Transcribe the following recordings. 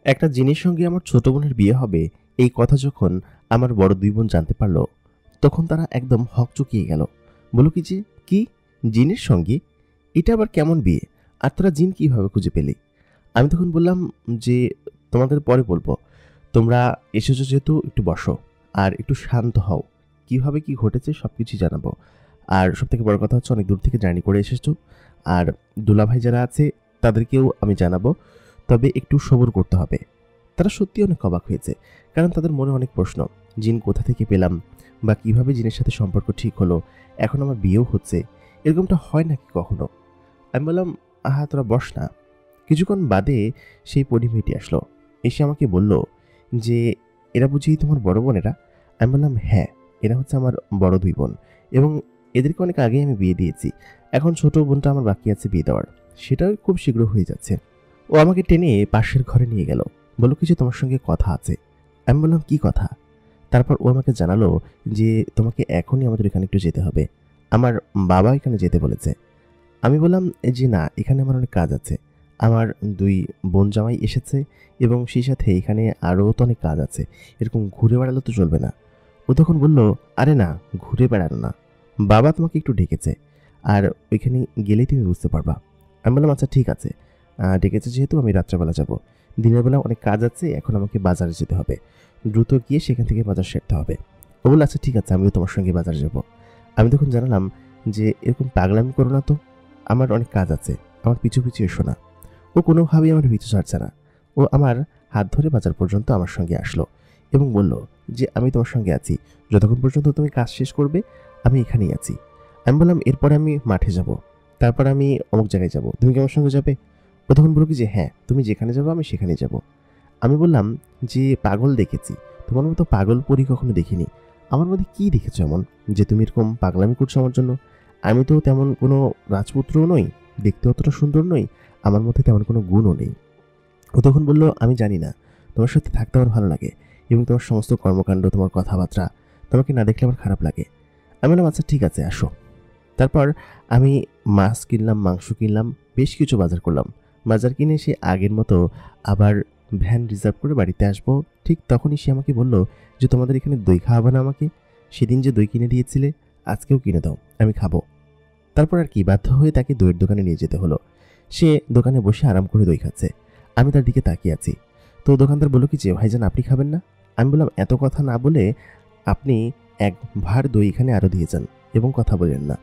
একটা জিনের সঙ্গে আমার ছোট বোনের বিয়ে হবে এই কথা যখন আমার বড় দুই বোন জানতে পারলো, তখন তারা একদম হকচকিয়ে গেল। বলল কি যে, কি জিনের সঙ্গে? এটা আবার কেমন বিয়ে? আর তোরা জিন কিভাবে খুঁজে পেলি? আমি তখন বললাম যে, তোমাদের পরে বলবো, তোমরা এসেছো যেহেতু একটু বসো আর একটু শান্ত হও। কিভাবে কি ঘটেছে সব কিছুই জানাবো। আর সবথেকে বড় কথা হচ্ছে, অনেক দূর থেকে জার্নি করে এসেছো, আর দুলাভাই যারা আছে তাদেরকেও আমি জানাবো, তবে একটু সবর করতে হবে। তারা সত্যি অনেক অবাক হয়েছে, কারণ তাদের মনে অনেক প্রশ্ন। জিন কোথা থেকে পেলাম, বা কিভাবে জিনের সাথে সম্পর্ক ঠিক হলো, এখন আমার বিয়েও হচ্ছে, এরকমটা হয় নাকি কখনো? আমি বললাম, আহা তোরা বস না। কিছুক্ষণ বাদে সেই পরিমেয়েটি আসলো, এসে আমাকে বলল যে, এরা বুঝি তোমার বড় বোনেরা? আমি বললাম, হ্যাঁ, এরা হচ্ছে আমার বড় দুই বোন, এবং এদেরকে অনেক আগেই আমি বিয়ে দিয়েছি। এখন ছোট বোনটা আমার বাকি আছে বিয়ে দেওয়ার, সেটাও খুব শীঘ্র হয়ে যাচ্ছে। ও আমাকে টেনে পাশের ঘরে নিয়ে গেল, বলল কিছু তোমার সঙ্গে কথা আছে। আমি বললাম, কি কথা? তারপর ও আমাকে জানালো যে, তোমাকে এখনই আমাদের এখানে একটু যেতে হবে, আমার বাবা এখানে যেতে বলেছে। আমি বললাম যে, না, এখানে আমার অনেক কাজ আছে। আমার দুই বোন জামাই এসেছে, এবং সেই সাথে এখানে আরও তো অনেক কাজ আছে, এরকম ঘুরে বেড়ালে তো চলবে না। ও তখন বলল, আরে না, ঘুরে বেড়ানো না, বাবা তোমাকে একটু ডেকেছে, আর ওইখানে গেলেই তুমি বুঝতে পারবা। আমি বললাম, আচ্ছা ঠিক আছে, ডেকেছে যেহেতু আমি রাত্রেবেলা যাব, দিনের বেলা অনেক কাজ আছে, এখন আমাকে বাজারে যেতে হবে, দ্রুত গিয়ে সেখান থেকে বাজার সেরতে হবে। ও বলল, আচ্ছা ঠিক আছে, আমিও তোমার সঙ্গে বাজারে যাব। আমি তখন জানালাম যে, এরকম পাগলামি করো না তো, আমার অনেক কাজ আছে, আমার পিছু পিছু এসো না। ও কোনোভাবেই আমার পিছু ছাড়ছে না। ও আমার হাত ধরে বাজার পর্যন্ত আমার সঙ্গে আসলো, এবং বলল যে, আমি তোমার সঙ্গে আছি, যতক্ষণ পর্যন্ত তুমি কাজ শেষ করবে আমি এখানেই আছি। আমি বললাম, এরপরে আমি মাঠে যাব, তারপর আমি অমুক জায়গায় যাব, তুমি কি আমার সঙ্গে যাবে? ও তখন বলল কি যে, হ্যাঁ, তুমি যেখানে যাবো আমি সেখানেই যাব। আমি বললাম যে, পাগল দেখেছি, তোমার মতো পাগল পরি কখনো দেখিনি। আমার মধ্যে কি দেখেছো এমন যে তুমি এরকম পাগলামি করছো আমার জন্য? আমি তো তেমন কোনো রাজপুত্রও নই, দেখতে অতটা সুন্দর নই, আমার মধ্যে তেমন কোনো গুণও নেই। ও তখন বলল, আমি জানি না, তোমার সাথে থাকতে আমার ভালো লাগে, এবং তোমার সমস্ত কর্মকাণ্ড, তোমার কথাবার্তা, তোমাকে না দেখলে আমার খারাপ লাগে। আমি বললাম, আচ্ছা ঠিক আছে, আসো। তারপর আমি মাছ কিনলাম, মাংস কিনলাম, বেশ কিছু বাজার করলাম। বাজার কিনে সে আগের মতো আবার ভ্যান রিজার্ভ করে বাড়িতে আসবো, ঠিক তখনই সে আমাকে বলল যে, তোমাদের এখানে দই খাওয়াবে না আমাকে? সেদিন যে দই কিনে দিয়েছিলে, আজকেও কিনে দাও, আমি খাবো। তারপর আর কি, বাধ্য হয়ে তাকে দইয়ের দোকানে নিয়ে যেতে হলো। সে দোকানে বসে আরাম করে দই খাচ্ছে, আমি তার দিকে তাকিয়ে আছি। তো দোকানদার বলল কি যে, ভাইজান আপনি খাবেন না? আমি বললাম, এত কথা না বলে আপনি এক ভার দই এখানে আরও দিয়ে যান, এবং কথা বলেন না।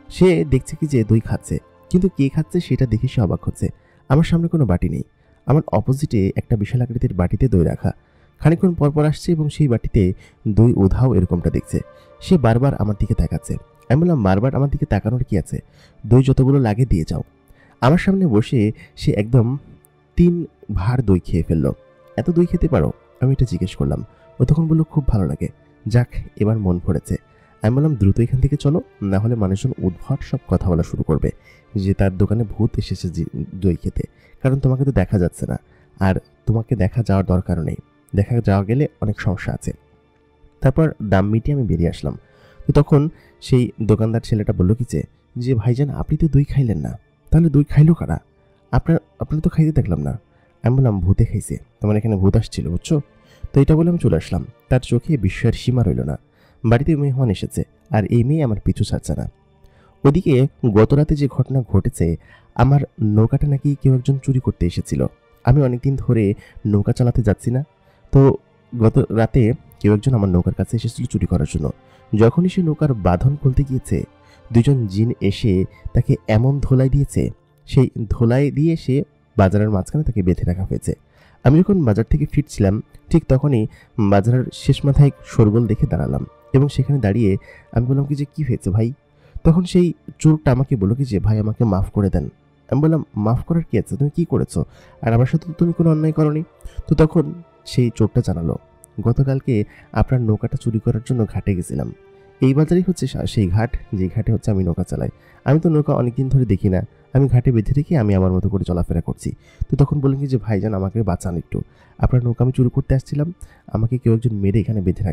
সে দেখছে কি যে দই খাচ্ছে, কিন্তু কে খাচ্ছে সেটা দেখে সে অবাক হচ্ছে। আমার সামনে কোনো বাটি নেই, আমার অপোজিটে একটা বিশাল আকৃতির বাটিতে দই রাখা। খানিকক্ষণ পর পর আসছে, এবং সেই বাটিতে দই উধাও এরকমটা দেখছে। সে বারবার আমার দিকে তাকাচ্ছে। আমি বললাম, বারবার আমার দিকে তাকানোর কি আছে, দই যতগুলো লাগে দিয়ে যাও। আমার সামনে বসে সে একদম 3 ভার দই খেয়ে ফেললো। এত দই খেতে পারো? আমি এটা জিজ্ঞেস করলাম। ও তখন বলল, খুব ভালো লাগে, যাক এবার মন ভরেছে। আমি বললাম, দ্রুত এখান থেকে চলো, না হলে মানুষজন উদ্ভট সব কথা বলা শুরু করবে যে তার দোকানে ভূত এসেছে দই খেতে, কারণ তোমাকে তো দেখা যাচ্ছে না, আর তোমাকে দেখা যাওয়ার দরকারও নেই, দেখা যাওয়া গেলে অনেক সমস্যা আছে। তারপর দাম মিটিয়ে আমি বেরিয়ে আসলাম। তো তখন সেই দোকানদার ছেলেটা বলল কি যে, ভাইজান আপনি তো দই খাইলেন না, তাহলে দই খাইলো কারা? আপনার তো খাইতে দেখলাম না। আমি বললাম, ভূতে খাইছে, তোমার এখানে ভূত আসছিল বুঝছো। তো এটা বলে আমি চলে আসলাম। তার চোখে বিস্ময়ের সীমা রইল না। বাড়িতে মেহমান এসেছে, আর এই মেয়ে আমার পিছু ছাড়ছে না। ওদিকে গতরাতে যে ঘটনা ঘটেছে, আমার নৌকাটা নাকি কেউ একজন চুরি করতে এসেছিল। আমি অনেকদিন ধরে নৌকা চালাতে যাচ্ছি না, তো গত রাতে কেউ একজন আমার নৌকার কাছে এসেছিল চুরি করার জন্য। যখনই সে নৌকার বাঁধন খুলতে গিয়েছে, দুজন জিন এসে তাকে এমন ধোলাই দিয়েছে, সেই ধোলাই দিয়ে সে বাজারের মাঝখানে তাকে বেঁধে রাখা হয়েছে। আমি যখন বাজার থেকে ফিরছিলাম, ঠিক তখনই বাজারের শেষ মাথায় শোরগোল দেখে দাঁড়ালাম, এবং সেখানে দাঁড়িয়ে আমি বললাম কি যে, কি হয়েছে ভাই? তখন সেই চোরটা আমাকে বলল কি যে, ভাই আমাকে মাফ করে দেন। আমি বললাম, মাফ করার কি আছে, তুমি কি করেছো? আর আমার সাথে তো তুমি কোনো অন্যায় করনি। তো তখন সেই চোরটা জানালো, গতকালকে আপনার নৌকাটা চুরি করার জন্য ঘাটে গেছিলাম। এই বাজারেই হচ্ছে সেই ঘাট, যে ঘাটে হচ্ছে আমি নৌকা চালাই। আমি তো নৌকা অনেকদিন ধরে দেখি না, আমি ঘাটে বেঁধে রেখে আমি আমার মতো করে চলাফেরা করছি। তো তখন বললেন কি যে, ভাইজান আমাকে বাঁচান একটু, আপনার নৌকা আমি চুরি করতে আসছিলাম, আমাকে কেউ একজন মেরে এখানে বেঁধে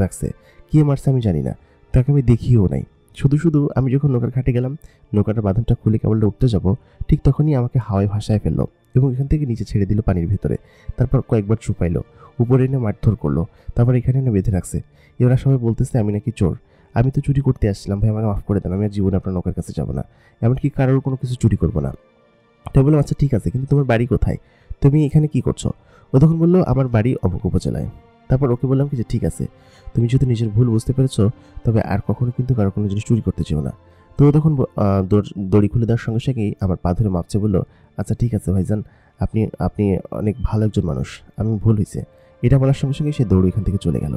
রাখছে। কে মারছে আমি জানি না, তাকে আমি দেখিও নাই। শুধু শুধু আমি যখন নৌকার ঘাটে গেলাম, নৌকাটার বাঁধনটা খুলে কেবল উঠতে যাব, ঠিক তখনই আমাকে হাওয়ায় ভাসায় ফেললো। এবং এখান থেকে নিচে ছেড়ে দিল পানির ভিতরে। তারপর কয়েকবার চুপাইলো, উপরে এনে মারধর করলো, তারপর এখানে এনে বেঁধে রাখছে। এবার সবাই বলতেছে আমি নাকি চোর, আমি তো চুরি করতে আসছিলাম ভাই, আমাকে মাফ করে দেন, আমি আর জীবনে আপনার নৌকার কাছে যাবো না, এমনকি কারোর কোনো কিছু চুরি করবো না। তো বললাম আচ্ছা ঠিক আছে, কিন্তু তোমার বাড়ি কোথায়, তুমি এখানে কি করছো? ও তখন বললো আমার বাড়ি অবক উপজেলায়। তারপর ওকে বললাম কি যে ঠিক আছে, তুমি যদি নিজের ভুল বুঝতে পেরেছো তবে আর কখনো কিন্তু কারো কোনো জিনিস চুরি করতে চেও না। তো ও তখন দড়ি খুলে দেওয়ার সঙ্গে সঙ্গেই আমার পা ধরে মাপছে, বললো আচ্ছা ঠিক আছে ভাইজান, আপনি আপনি অনেক ভালো একজন মানুষ, আমি ভুল হয়েছে। এটা বলার সঙ্গে সঙ্গে সে দৌড় এখান থেকে চলে গেল।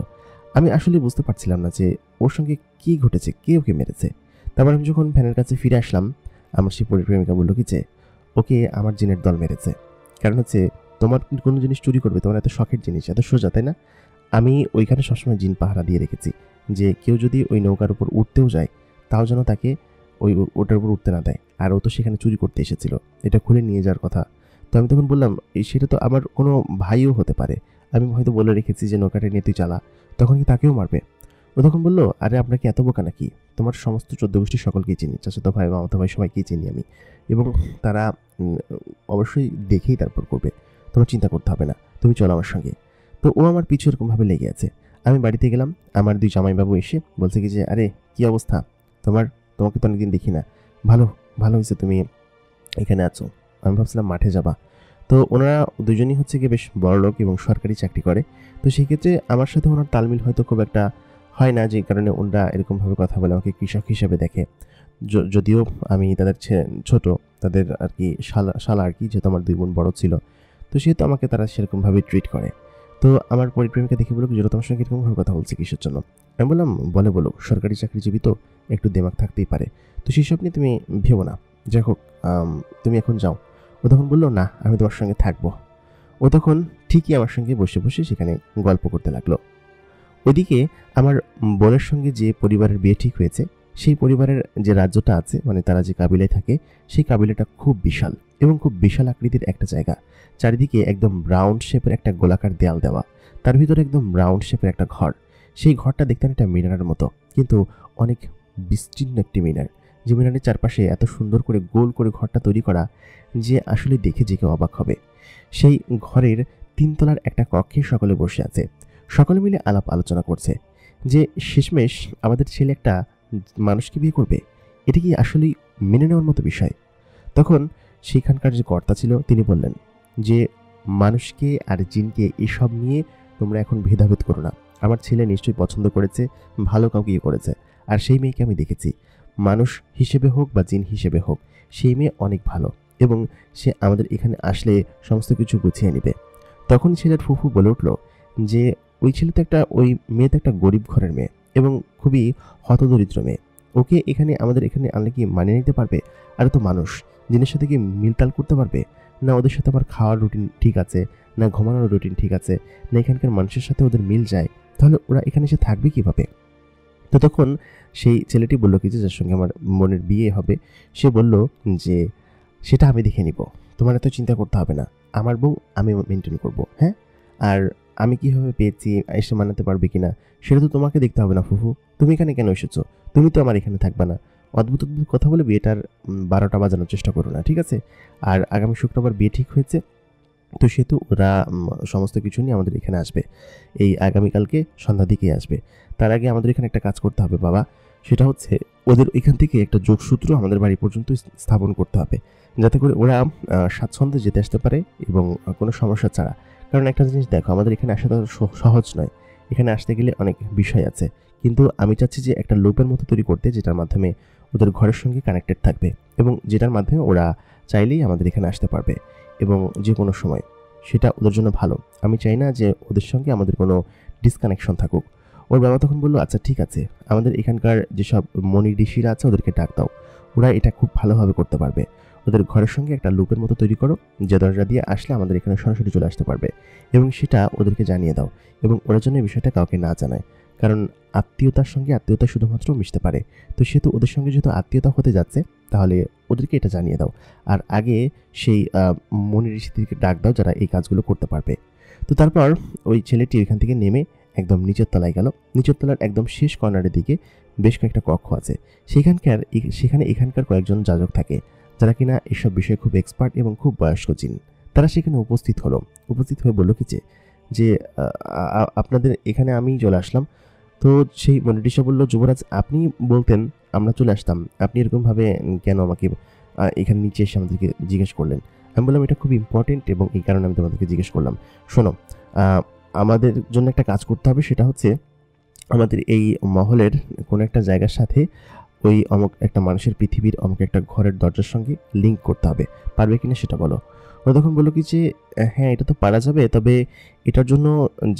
আমি আসলে বুঝতে পারছিলাম না যে ওর সঙ্গে কী ঘটেছে, কে ওকে মেরেছে। তারপর আমি যখন ভ্যানের কাছে ফিরে আসলাম, আমার সেই পরিপ্রেমিকা বললো কি যে ওকে আমার জিনের দল মেরেছে। কারণ হচ্ছে তোমার কোনো জিনিস চুরি করবে, তোমার এত শখের জিনিস, এত সোজা, তাই না? আমি ওইখানে সবসময় জিন পাহারা দিয়ে রেখেছি যে কেউ যদি ওই নৌকার উপর উঠতেও যায় তাও যেন তাকে ওটার উপর উঠতে না দেয়। আর ও তো সেখানে চুরি করতে এসেছিল, এটা খুলে নিয়ে যাওয়ার কথা। তো আমি তখন বললাম সেটা তো আমার কোনো ভাইও হতে পারে, আমি হয়তো বলে রেখেছি যে নৌকাটা নিয়ে তুই চালা, তখন কি তাকেও মারবে? ও তখন বললো আরে আপনাকে এত বোকা নাকি, তোমার সমস্ত 14 গোষ্ঠী সকলকেই চিনি, চাচাতো ভাই মামাতো ভাই সবাইকেই চিনি আমি, এবং তারা অবশ্যই দেখেই তারপর করবে, তোমার চিন্তা করতে হবে না, তুমি চলো আমার সঙ্গে। তো ও আমার পিছু এরকমভাবে লেগে আছে। আমি বাড়িতে গেলাম, আমার 2 জামাইবাবু এসে বলছে কি যে আরে কি অবস্থা তোমাকে তো অনেকদিন দেখি না, ভালো ভালো হয়েছে তুমি এখানে আছো, আমি ভাবছিলাম মাঠে যাবা। তো ওনারা দুজনই হচ্ছে গিয়ে বেশ বড় লোক এবং সরকারি চাকরি করে। তো সেই ক্ষেত্রে আমার সাথে ওনার তালমিল হয়তো খুব একটা হয় না, যে কারণে ওনারা এরকমভাবে কথা বলে, আমাকে কৃষক হিসেবে দেখে। যদিও আমি তাদের ছোট, তাদের আর কি শালা আর কি, যেহেতু আমার 2 বোন বড় ছিল, তো সেহেতু আমাকে তারা সেরকমভাবে ট্রিট করে। তো আমার পরিপ্রেমিকা দেখে বলো যেটা তোমার সঙ্গে এরকমভাবে কথা বলছে কিসের জন্য? আমি বললাম বলো সরকারি চাকরিজীবী তো একটু দেমাগ থাকতেই পারে, তো সেই সব নিয়ে তুমি ভেবো না, যাই হোক তুমি এখন যাও। ও তখন বললো না আমি তোমার সঙ্গে থাকবো। ও তখন ঠিকই আমার সঙ্গে বসে বসে সেখানে গল্প করতে লাগলো। ওইদিকে আমার বোনের সঙ্গে যে পরিবারের বিয়ে ঠিক হয়েছে, সেই পরিবারের যে রাজ্যটা আছে, মানে তারা যে কাবিলায় থাকে, সেই কাবিলাটা খুব বিশাল এবং খুব বিশাল আকৃতির একটা জায়গা। চারিদিকে একদম রাউন্ড শেপের একটা গোলাকার দেয়াল দেওয়া, তার ভিতরে একদম রাউন্ড শেপের একটা ঘর। সেই ঘরটা দেখতে একটা মিনারের মতো, কিন্তু অনেক বিস্তীর্ণ একটি মিনার, যে মিনারের চারপাশে এত সুন্দর করে গোল করে ঘরটা তৈরি করা যে আসলে দেখে যে কেউ অবাক হবে। সেই ঘরের 3 তলার একটা কক্ষে সকলে বসে আছে, সকলে মিলে আলাপ আলোচনা করছে যে শেষমেশ আমাদের ছেলে একটা মানুষকে বিয়ে করবে, এটা কি আসলেই মেনে নেওয়ার মতো বিষয়? তখন সেখানকার যে কর্তা ছিল তিনি বললেন যে মানুষকে আর জিনকে এসব নিয়ে তোমরা এখন ভেদাভেদ করো না, আমার ছেলে নিশ্চয়ই পছন্দ করেছে, ভালো কাউকে করেছে, আর সেই মেয়েকে আমি দেখেছি, মানুষ হিসেবে হোক বা জিন হিসেবে হোক সেই মেয়ে অনেক ভালো, এবং সে আমাদের এখানে আসলে সমস্ত কিছু গুছিয়ে নেবে। তখন ছেলের ফুফু বলে উঠল যে ওই মেয়ে তো একটা গরিব ঘরের মেয়ে এবং খুবই হতদরিদ্র মেয়ে, ওকে আমাদের এখানে আনলে কি মানিয়ে নিতে পারবে? আর তো মানুষ জিনের সাথে কি মিলতাল করতে পারবে? না ওদের সাথে আমার খাওয়ার রুটিন ঠিক আছে, না ঘুমানোর রুটিন ঠিক আছে, না এখানকার মানুষের সাথে ওদের মিল যায়, তাহলে ওরা এখানে এসে থাকবে কিভাবে? তো তখন সেই ছেলেটি বলল কি যে যার সঙ্গে আমার বোনের বিয়ে হবে, সে বলল যে সেটা আমি দেখে নিব, তোমার এত চিন্তা করতে হবে না, আমার বউ আমি মেনটেন করব। হ্যাঁ, আর আমি কীভাবে পেয়েছি, এসে মানাতে পারবে কিনা সেটা তো তোমাকে দেখতে হবে না ফুফু, তুমি এখানে কেন এসেছো, তুমি তো আমার এখানে থাকবে না। অদ্ভুত অদ্ভুত কথা বলে বিয়েটার 12টা বাজানোর চেষ্টা করো না, ঠিক আছে? আর আগামী শুক্রবার বিয়ে ঠিক হয়েছে, তো সেহেতু ওরা সমস্ত কিছু নিয়ে আমাদের এখানে আসবে, এই আগামীকালকে সন্ধ্যার দিকেই আসবে। তার আগে আমাদের এখানে একটা কাজ করতে হবে বাবা, সেটা হচ্ছে ওদের এখান থেকে একটা যোগসূত্র আমাদের বাড়ি পর্যন্ত স্থাপন করতে হবে, যাতে করে ওরা স্বাচ্ছন্দ্যে যেতে আসতে পারে এবং কোনো সমস্যা ছাড়া। কারণ একটা জিনিস দেখো, আমাদের এখানে আসা তো সহজ নয়, এখানে আসতে গেলে অনেক বিষয় আছে, কিন্তু আমি চাচ্ছি যে একটা লুপের মতো তৈরি করতে, যেটার মাধ্যমে ওদের ঘরের সঙ্গে কানেক্টেড থাকবে এবং যেটার মাধ্যমে ওরা চাইলেই আমাদের এখানে আসতে পারবে এবং যে কোনো সময়, সেটা ওদের জন্য ভালো। আমি চাই না যে ওদের সঙ্গে আমাদের কোনো ডিসকানেকশন থাকুক। ওর বাবা তখন বললো আচ্ছা ঠিক আছে, আমাদের এখানকার যেসব মনি ঋষিরা আছে ওদেরকে ডাক দাও, ওরা এটা খুব ভালোভাবে করতে পারবে। ওদের ঘরের সঙ্গে একটা লুপের মতো তৈরি করো, যে দরজা দিয়ে আসলে আমাদের এখানে সরাসরি চলে আসতে পারবে, এবং সেটা ওদেরকে জানিয়ে দাও, এবং ওরা যেন এই বিষয়টা কাউকে না জানায়। কারণ আত্মীয়তার সঙ্গে আত্মীয়তা শুধুমাত্র মিশতে পারে, তো সেহেতু ওদের সঙ্গে যেহেতু আত্মীয়তা হতে যাচ্ছে, তাহলে ওদেরকে এটা জানিয়ে দাও। আর আগে সেই মনি ঋষিদেরকে ডাক দাও যারা এই কাজগুলো করতে পারবে। তো তারপর ওই ছেলেটি এখান থেকে নেমে একদম নিচের তলায় গেল। নিচের তলার একদম শেষ কর্নারের দিকে বেশ কয়েকটা কক্ষ আছে, সেখানে এখানকার কয়েকজন যাজক থাকে, যারা কিনা এসব বিষয়ে খুব এক্সপার্ট এবং খুব বয়স্ক জিন। তারা সেখানে উপস্থিত হলো। উপস্থিত হয়ে বলল কি যে আপনাদের এখানে আমি চলে আসলাম। তো সেই মনিটিশা বলল, যুবরাজ আপনি বলতেন আমরা চলে আসতাম, আপনি এরকমভাবে কেন আমাকে এখানে নিচে এসে আমাদেরকে জিজ্ঞেস করলেন? আমি বললাম এটা খুব ইম্পর্টেন্ট এবং এই কারণে আমি তোমাদেরকে জিজ্ঞেস করলাম। শোনো, আমাদের জন্য একটা কাজ করতে হবে, সেটা হচ্ছে আমাদের এই মহলের কোনো একটা জায়গার সাথে ওই অমুক একটা মানুষের পৃথিবীর অমুক একটা ঘরের দরজার সঙ্গে লিঙ্ক করতে হবে, পারবে কিনা সেটা বলো। ও তখন বললো কি যে হ্যাঁ এটা তো পারা যাবে, তবে এটার জন্য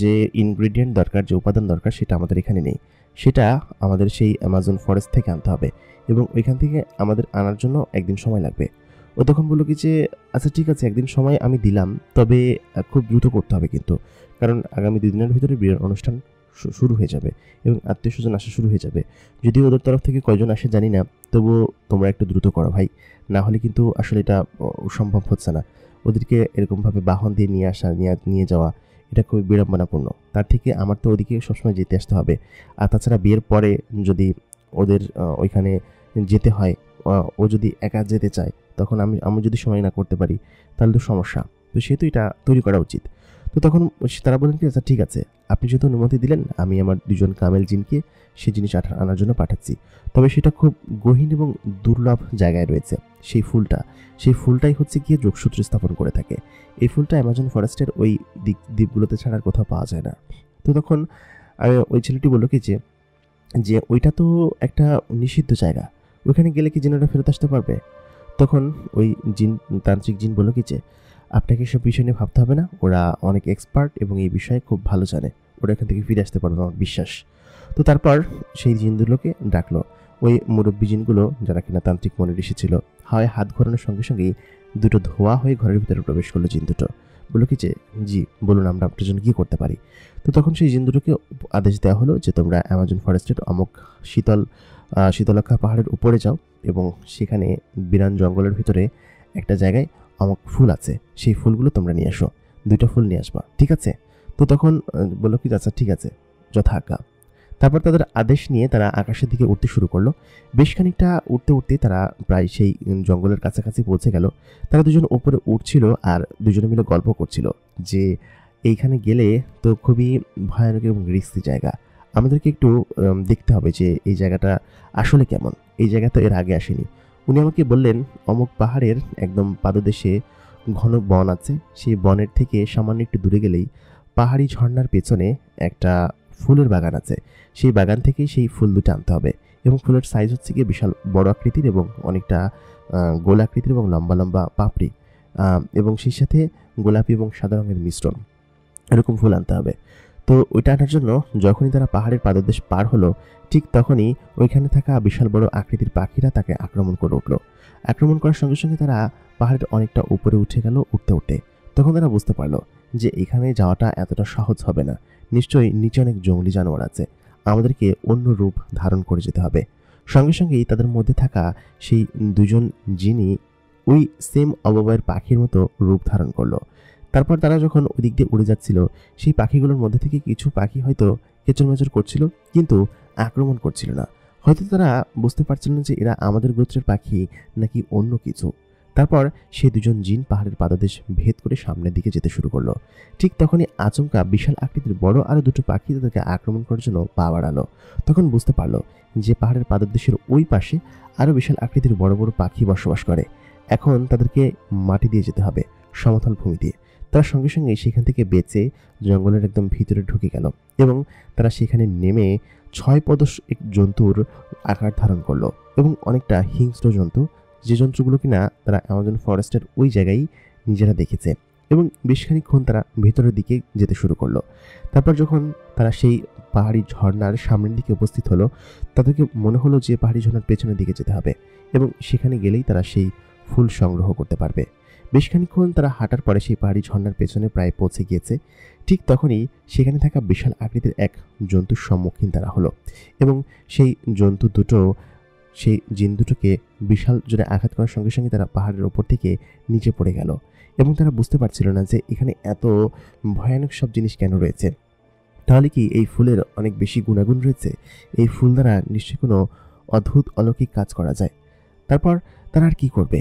যে ইনগ্রিডিয়েন্ট দরকার, যে উপাদান দরকার সেটা আমাদের এখানে নেই, সেটা আমাদের সেই অ্যামাজন ফরেস্ট থেকে আনতে হবে এবং ওইখান থেকে আমাদের আনার জন্য একদিন সময় লাগবে। ও তখন বললো কি যে আচ্ছা ঠিক আছে, একদিন সময় আমি দিলাম, তবে খুব দ্রুত করতে হবে কিন্তু, কারণ আগামী 2 দিনের ভিতরে বিয়ের অনুষ্ঠান শুরু হয়ে যাবে এবং আত্মীয় স্বজন আসা শুরু হয়ে যাবে। যদিও ওদের তরফ থেকে কয়জন আসে জানি না, তবুও তোমরা একটু দ্রুত করো ভাই, না হলে কিন্তু আসলে এটা সম্ভব হচ্ছে না। ওদেরকে এরকমভাবে বাহন দিয়ে নিয়ে আসা, নিয়ে যাওয়া, এটা খুবই বিড়ম্বনাপূর্ণ। তার থেকে আমার তো ওদিকে সবসময় যেতে আসতে হবে। আর তাছাড়া বিয়ের পরে যদি ওদের ওইখানে যেতে হয়, ও যদি একা যেতে চায়, তখন আমি যদি সময় না করতে পারি তাহলে তো সমস্যা। তো সেহেতু এটা তৈরি করা উচিত। তো তখন তারা বলেন কি আচ্ছা ঠিক আছে, আপনি যেহেতু অনুমতি দিলেন, আমি আমার 2 জন কামেল জিনকে সেই জিনিস আনার জন্য পাঠাচ্ছি। তবে সেটা খুব গহীন এবং দুর্লভ জায়গায় রয়েছে। সেই ফুলটাই হচ্ছে গিয়ে যোগসূত্র স্থাপন করে থাকে। এই ফুলটা অ্যামাজন ফরেস্টের ওই দ্বীপগুলোতে ছাড়ার কোথাও পাওয়া যায় না। তো তখন ওই ছেলেটি বললো কি যে ওইটা তো একটা নিষিদ্ধ জায়গা, ওইখানে গেলে কি জিনেরা ফেরত আসতে পারবে? তখন ওই তান্ত্রিক জিন বললো কি যে আপনাকে সব বিষয় নিয়ে ভাবতে হবে না, ওরা অনেক এক্সপার্ট এবং এই বিষয়ে খুব ভালো জানে, ওরা এখান থেকে ফিরে আসতে পারবে আমার বিশ্বাস। তো তারপর সেই জিনগুলোকে ডাকলো। ওই মুরব্বী জিনগুলো যারা কিনা তান্ত্রিক মনে ঋষি হয় হাত ঘোরানোর সঙ্গে সঙ্গেই দুটো ধোয়া হয়ে ঘরের ভিতরে প্রবেশ করলো জিন দুটো। বললো কি যে জি বলুন, আমরা আপনার জন্য কী করতে পারি? তো তখন সেই জিন দুটোকে আদেশ দেওয়া হলো যে তোমরা অ্যামাজন ফরেস্টের অমুক শীতলক্ষা পাহাড়ের উপরে যাও এবং সেখানে বিরান জঙ্গলের ভিতরে একটা জায়গায় অমুক ফুল আছে, সেই ফুলগুলো তোমরা নিয়ে আসো, 2টা ফুল নিয়ে আসবা, ঠিক আছে? তো তখন বললো কি আচ্ছা ঠিক আছে, যথা আজ্ঞা। তারপর তাদের আদেশ নিয়ে তারা আকাশের দিকে উঠতে শুরু করলো। বেশ খানিকটা উঠতে উঠতে তারা প্রায় সেই জঙ্গলের কাছাকাছি পৌঁছে গেল। তারা দুজন উপরে উঠছিল আর দুজনে মিলে গল্প করছিল যে এইখানে গেলে তো খুবই ভয়ানক এবং রিস্কি জায়গা, আমাদেরকে একটু দেখতে হবে যে এই জায়গাটা আসলে কেমন, এই জায়গা তো এর আগে আসেনি। উনি আমাকে বললেন অমুক পাহাড়ের একদম পাদদেশে ঘন বন আছে, সেই বনের থেকে সামান্য একটু দূরে গেলেই পাহাড়ি ঝর্ণার পেছনে একটা ফুলের বাগান আছে, সেই বাগান থেকেই সেই ফুল দুটো আনতে হবে এবং ফুলের সাইজ হচ্ছে গিয়ে বিশাল বড় আকৃতির এবং অনেকটা গোল আকৃতির এবং লম্বা লম্বা পাপড়ি এবং সেই সাথে গোলাপি এবং সাদা রঙের মিশ্রণ, এরকম ফুল আনতে হবে। তো ওইটা আনার জন্য যখনই তারা পাহাড়ের পাদদেশ পার হলো, ঠিক তখনই ওইখানে থাকা বিশাল বড় আকৃতির পাখিরা তাকে আক্রমণ করে উঠল। আক্রমণ করার সঙ্গে সঙ্গে তারা পাহাড়ের অনেকটা উপরে উঠে গেল উঠতে উঠতে। তখন তারা বুঝতে পারলো যে এখানে যাওয়াটা এতটা সহজ হবে না, নিশ্চয়ই নিচে অনেক জঙ্গলি জানোয়ার আছে, আমাদেরকে অন্য রূপ ধারণ করে যেতে হবে। সঙ্গে সঙ্গেই তাদের মধ্যে থাকা সেই 2 জন জিনই ওই সেম অবয়বের পাখির মতো রূপ ধারণ করলো। তারপর তারা যখন ওই দিক দিয়ে উড়ে যাচ্ছিল, সেই পাখিগুলোর মধ্যে থেকে কিছু পাখি হয়তো কেচরমেচর করছিল কিন্তু আক্রমণ করছিল না। হয়তো তারা বুঝতে পারছিল না যে এরা আমাদের গোত্রের পাখি নাকি অন্য কিছু। তারপর সেই 2 জন জিন পাহাড়ের পাদদেশ ভেদ করে সামনের দিকে যেতে শুরু করলো। ঠিক তখনই আচমকা বিশাল আকৃতির বড় আরো 2টো পাখি তাদেরকে আক্রমণ করার জন্য পা বাড়ালো। তখন বুঝতে পারলো যে পাহাড়ের পাদদেশের ওই পাশে আরো বিশাল আকৃতির বড় বড় পাখি বসবাস করে। এখন তাদেরকে মাটি দিয়ে যেতে হবে, সমতল ভূমি দিয়ে। তার সঙ্গে সঙ্গে সেখান থেকে বেঁচে জঙ্গলের একদম ভিতরে ঢুকে গেল এবং তারা সেখানে নেমে 6 পদশ এক জন্তুর আকার ধারণ করলো এবং অনেকটা হিংস্র জন্তু, যে জন্তুগুলো কিনা তারা অ্যামাজন ফরেস্টের ওই জায়গায় নিজেরা দেখেছে। এবং বেশ খানিকক্ষণ তারা ভেতরের দিকে যেতে শুরু করলো। তারপর যখন তারা সেই পাহাড়ি ঝর্ণার সামনের দিকে উপস্থিত হলো, তাদেরকে মনে হলো যে পাহাড়ি ঝর্ণার পেছনের দিকে যেতে হবে এবং সেখানে গেলেই তারা সেই ফুল সংগ্রহ করতে পারবে। বেশ খানিকক্ষণ তারা হাঁটার পরে সেই পাহাড়ি ঝর্ণার পেছনে প্রায় পৌঁছে গিয়েছে। ঠিক তখনই সেখানে থাকা বিশাল আকৃতির এক জন্তুর সম্মুখীন তারা হলো এবং সেই জন্তু দুটো সেই জিন দুটোকে বিশাল জোরে আঘাত করার সঙ্গে সঙ্গে তারা পাহাড়ের ওপর থেকে নিচে পড়ে গেল এবং তারা বুঝতে পারছিল না যে এখানে এত ভয়ানক সব জিনিস কেন রয়েছে। তাহলে কি এই ফুলের অনেক বেশি গুণাগুণ রয়েছে? এই ফুল দ্বারা নিশ্চয়ই কোনো অদ্ভুত অলৌকিক কাজ করা যায়। তারপর তারা আর কি করবে?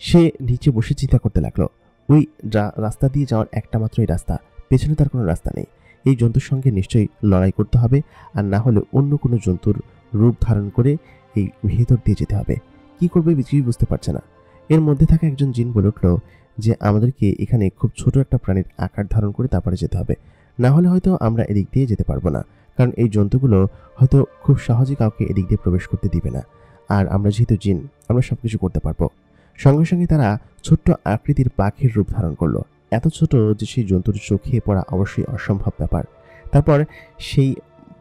সে নিচে বসে চিন্তা করতে লাগলো। ওই রাস্তা দিয়ে যাওয়ার একটা মাত্রই রাস্তা, পেছনে তার কোনো রাস্তা নেই। এই জন্তুর সঙ্গে নিশ্চয়ই লড়াই করতে হবে, আর না হলে অন্য কোনো জন্তুর রূপ ধারণ করে এই ভেতর দিয়ে যেতে হবে। কি করবে কিছুই বুঝতে পারছে না। এর মধ্যে থাকা একজন জিন বলে উঠল যে আমাদেরকে এখানে খুব ছোট একটা প্রাণীর আকার ধারণ করে তারপরে যেতে হবে, না হলে হয়তো আমরা এদিক দিয়ে যেতে পারবো না, কারণ এই জন্তুগুলো হয়তো খুব সহজে কাউকে এদিক দিয়ে প্রবেশ করতে দিবে না। আর আমরা যেহেতু জিন, আমরা সবকিছু করতে পারবো। সঙ্গে সঙ্গে তারা ছোট্ট আকৃতির পাখির রূপ ধারণ করলো, এত ছোট যে সেই জন্তুর চোখে পড়া অবশ্যই অসম্ভব ব্যাপার। তারপর সেই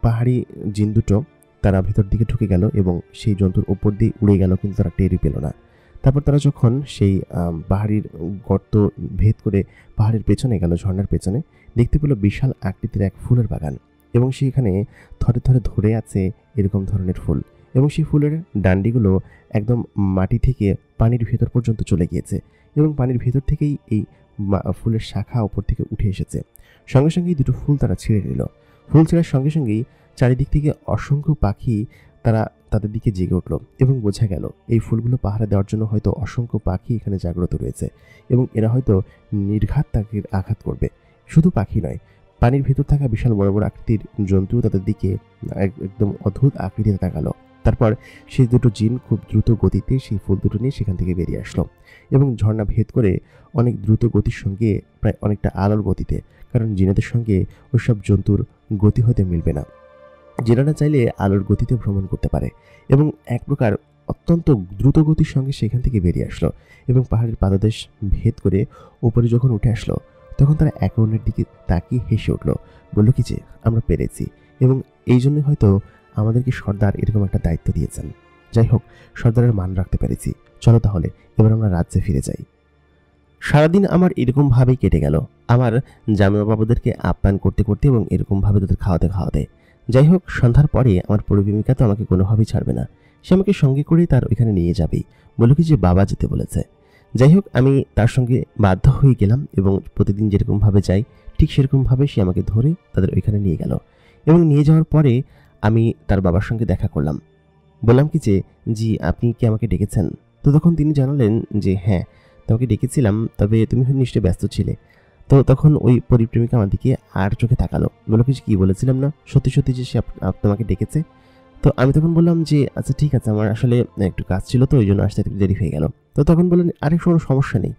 পাহাড়ি জিন দুটো তারা ভেতর দিকে ঢুকে গেল এবং সেই জন্তুর ওপর দিয়ে উড়ে গেল, কিন্তু তারা টেরই পেল না। তারপর তারা যখন সেই পাহাড়ির গর্ত ভেদ করে পাহাড়ের পেছনে গেল, ঝর্ণার পেছনে, দেখতে পেল বিশাল আকৃতির এক ফুলের বাগান, এবং সেখানে থরে থরে ধরে আছে এরকম ধরনের ফুল, এবং সেই ফুলের ডান্ডিগুলো একদম মাটি থেকে পানির ভেতর পর্যন্ত চলে গিয়েছে, এবং পানির ভেতর থেকেই এই ফুলের শাখা ওপর থেকে উঠে এসেছে। সঙ্গে সঙ্গেই দুটো ফুল তারা ছিঁড়ে নিল। ফুল ছেঁড়ার সঙ্গে সঙ্গেই চারিদিক থেকে অসংখ্য পাখি তারা তাদের দিকে জেগে উঠল, এবং বোঝা গেল এই ফুলগুলো পাহারা দেওয়ার জন্য হয়তো অসংখ্য পাখি এখানে জাগ্রত রয়েছে, এবং এরা হয়তো নির্ঘাত তাকে আঘাত করবে। শুধু পাখি নয়, পানির ভেতর থাকা বিশাল বড় বড় আকৃতির জন্তুও তাদের দিকে একদম অদ্ভুত আকৃতিতে তাকালো। তারপর সেই দুটো জিন খুব দ্রুত গতিতে সেই ফুল দুটো নিয়ে সেখান থেকে বেরিয়ে আসলো, এবং ঝর্ণা ভেদ করে অনেক দ্রুত গতির সঙ্গে, প্রায় অনেকটা আলোর গতিতে, কারণ জিনেদের সঙ্গে ওইসব জন্তুর গতি হতে মিলবে না। জিনেরা চাইলে আলোর গতিতে ভ্রমণ করতে পারে, এবং এক প্রকার অত্যন্ত দ্রুত গতির সঙ্গে সেখান থেকে বেরিয়ে আসলো, এবং পাহাড়ের পাদদেশ ভেদ করে উপরে যখন উঠে আসলো, তখন তারা এক অন্যের দিকে তাকিয়ে হেসে উঠল, বলল কি যে আমরা পেরেছি, এবং এই জন্যই হয়তো আমাদেরকে সর্দার এরকম একটা দায়িত্ব দিয়েছেন। যাই হোক, সর্দারের মান রাখতে পেরেছি, চলো তাহলে এবার আমরা রাজ্যে ফিরে যাই। সারাদিন আমার এরকমভাবেই কেটে গেল, আমার জামাইবাবুদেরকে আপ্যায়ন করতে করতে এবং এরকমভাবে তাদের খাওয়াতে খাওয়াতে। যাই হোক, সন্ধ্যার পরে আমার পরিপ্রেমিকা তো আমাকে কোনোভাবেই ছাড়বে না, সে আমাকে সঙ্গে করে তার ওইখানে নিয়ে যাবেই, বলল কি যে বাবা যেতে বলেছে। যাই হোক, আমি তার সঙ্গে বাধ্য হয়ে গেলাম, এবং প্রতিদিন যেরকমভাবে যাই ঠিক সেরকমভাবে সে আমাকে ধরে তাদের ওইখানে নিয়ে গেল, এবং নিয়ে যাওয়ার পরে আমি তার বাবার সঙ্গে দেখা করলাম। বললাম কি যে জি, আপনি কি আমাকে ডেকেছেন? তো তখন তিনি জানালেন যে হ্যাঁ, তোমাকে ডেকেছিলাম, তবে তুমি নিশ্চয়ই ব্যস্ত ছিলে। তো তখন ওই পরিপ্রেমিকা আমার দিকে আর চোখে তাকালো, বললো কিছু কি বলেছিলাম না সত্যি সত্যি যে সে তোমাকে ডেকেছে? তো আমি তখন বললাম যে আচ্ছা ঠিক আছে, আমার আসলে একটু কাজ ছিল, তো ওই জন্য আসতে একটু দেরি হয়ে গেল। তো তখন বললেন আরে কোনো সমস্যা নেই,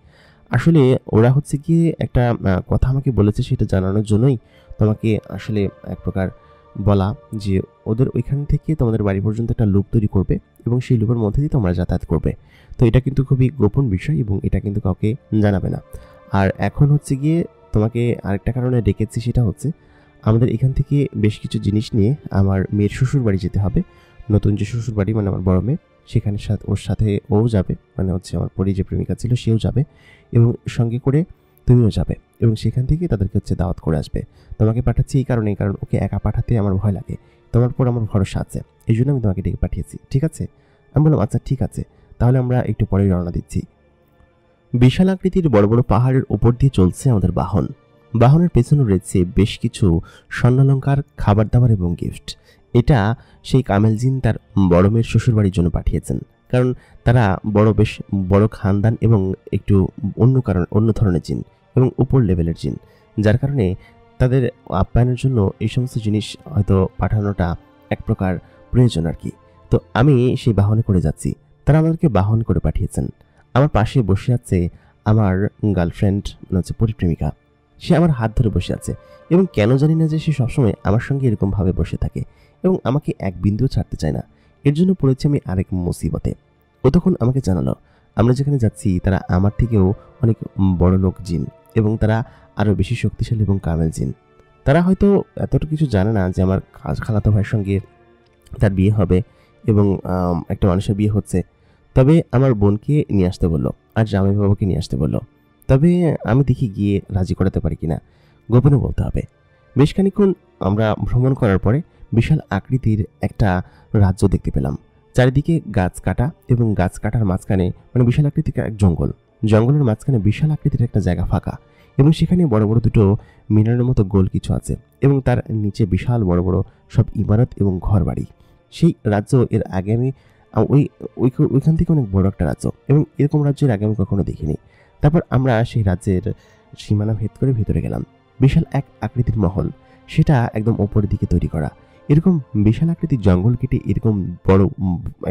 আসলে ওরা হচ্ছে গিয়ে একটা কথা আমাকে বলেছে, সেটা জানানোর জন্যই তোমাকে আসলে এক প্রকার বলা যে ওদের ওইখান থেকে তোমাদের বাড়ি পর্যন্ত একটা লুপ তৈরি করবে, এবং সেই লুপের মধ্যে দিয়ে তোমরা যাতায়াত করবে। তো এটা কিন্তু খুবই গোপন বিষয়, এবং এটা কিন্তু কাউকে জানাবে না। আর এখন হচ্ছে গিয়ে তোমাকে আরেকটা কারণে ডেকেছি, সেটা হচ্ছে আমাদের এখান থেকে বেশ কিছু জিনিস নিয়ে আমার মেয়ের শ্বশুর বাড়ি যেতে হবে। নতুন যে শ্বশুর বাড়ি, মানে আমার বড় মেয়ে, সেখানে ওর সাথে ও যাবে, মানে হচ্ছে আমার পরি যে প্রেমিকা ছিল সেও যাবে, এবং সঙ্গে করে তুমিও যাবে, এবং সেখান থেকে তাদেরকে হচ্ছে দাওয়াত করে আসবে। তোমাকে পাঠাচ্ছি এই কারণে, কারণ ওকে একা পাঠাতে আমার ভয় লাগে, তোমার পর আমার ভরসা আছে, এই জন্য আমি তোমাকে ডেকে পাঠিয়েছি, ঠিক আছে? আমি বললাম আচ্ছা ঠিক আছে, তাহলে আমরা একটু পরেই রওনা দিচ্ছি। বিশাল আকৃতির বড় বড় পাহাড়ের ওপর দিয়ে চলছে আমাদের বাহন। বাহনের পেছনে রয়েছে বেশ কিছু স্বর্ণালঙ্কার, খাবার দাবার এবং গিফট। এটা সেই কামেল জিন তার বড় মেয়ের শ্বশুর বাড়ির জন্য পাঠিয়েছেন, কারণ তারা বেশ বড় খানদান এবং একটু অন্য ধরনের জিন এবং উপর লেভেলের জিন, যার কারণে তাদের আপ্যায়নের জন্য এই সমস্ত জিনিস হয়তো পাঠানোটা এক প্রকার প্রয়োজন আর কি। তো আমি সেই বাহনে করে যাচ্ছি, তারা আমাদেরকে বাহন করে পাঠিয়েছেন। আমার পাশে বসে আছে আমার গার্লফ্রেন্ড, মানে হচ্ছে পরিপ্রেমিকা। সে আমার হাত ধরে বসে আছে, এবং কেন জানি না যে সে সবসময় আমার সঙ্গে এরকমভাবে বসে থাকে, এবং আমাকে এক বিন্দুও ছাড়তে চায় না। এর জন্য পড়েছি আমি আরেক মুসিবতে। ও তখন আমাকে জানালো আমরা যেখানে যাচ্ছি তারা আমার থেকেও অনেক বড় লোক জিন, এবং তারা আরও বেশি শক্তিশালী এবং কামেল জিন। তারা হয়তো এতটা কিছু জানে না যে আমার খালাতো ভাইয়ের সঙ্গে তার বিয়ে হবে, এবং একটা মানুষের বিয়ে হচ্ছে। তবে আমার বোনকে নিয়ে আসতে বললো, আর জামাই বাবাকে নিয়ে আসতে বললো। তবে আমি দেখি গিয়ে রাজি করাতে পারি কিনা, গোপনে বলতে হবে। বেশ খানিক্ষণ আমরা ভ্রমণ করার পরে বিশাল আকৃতির একটা রাজ্য দেখতে পেলাম। চারিদিকে গাছ কাটা, এবং গাছ কাটার মাঝখানে মানে বিশাল আকৃতির এক জঙ্গলের মাঝখানে বিশাল আকৃতির একটা জায়গা ফাঁকা, এবং সেখানে বড় বড় দুটো মিনারের মতো গোল কিছু আছে, এবং তার নিচে বিশাল বড় বড় সব ইমারত এবং ঘর বাড়ি। সেই রাজ্য এর আগে আমি ওইখান থেকে অনেক বড় একটা রাজ্য, এবং এরকম রাজ্যের আগে আমি কখনো দেখিনি। তারপর আমরা সেই রাজ্যের সীমানা ভেদ করে ভেতরে গেলাম। বিশাল এক আকৃতির মহল, সেটা একদম ওপরের দিকে তৈরি করা। এরকম বিশাল আকৃতির জঙ্গল কেটে এরকম বড়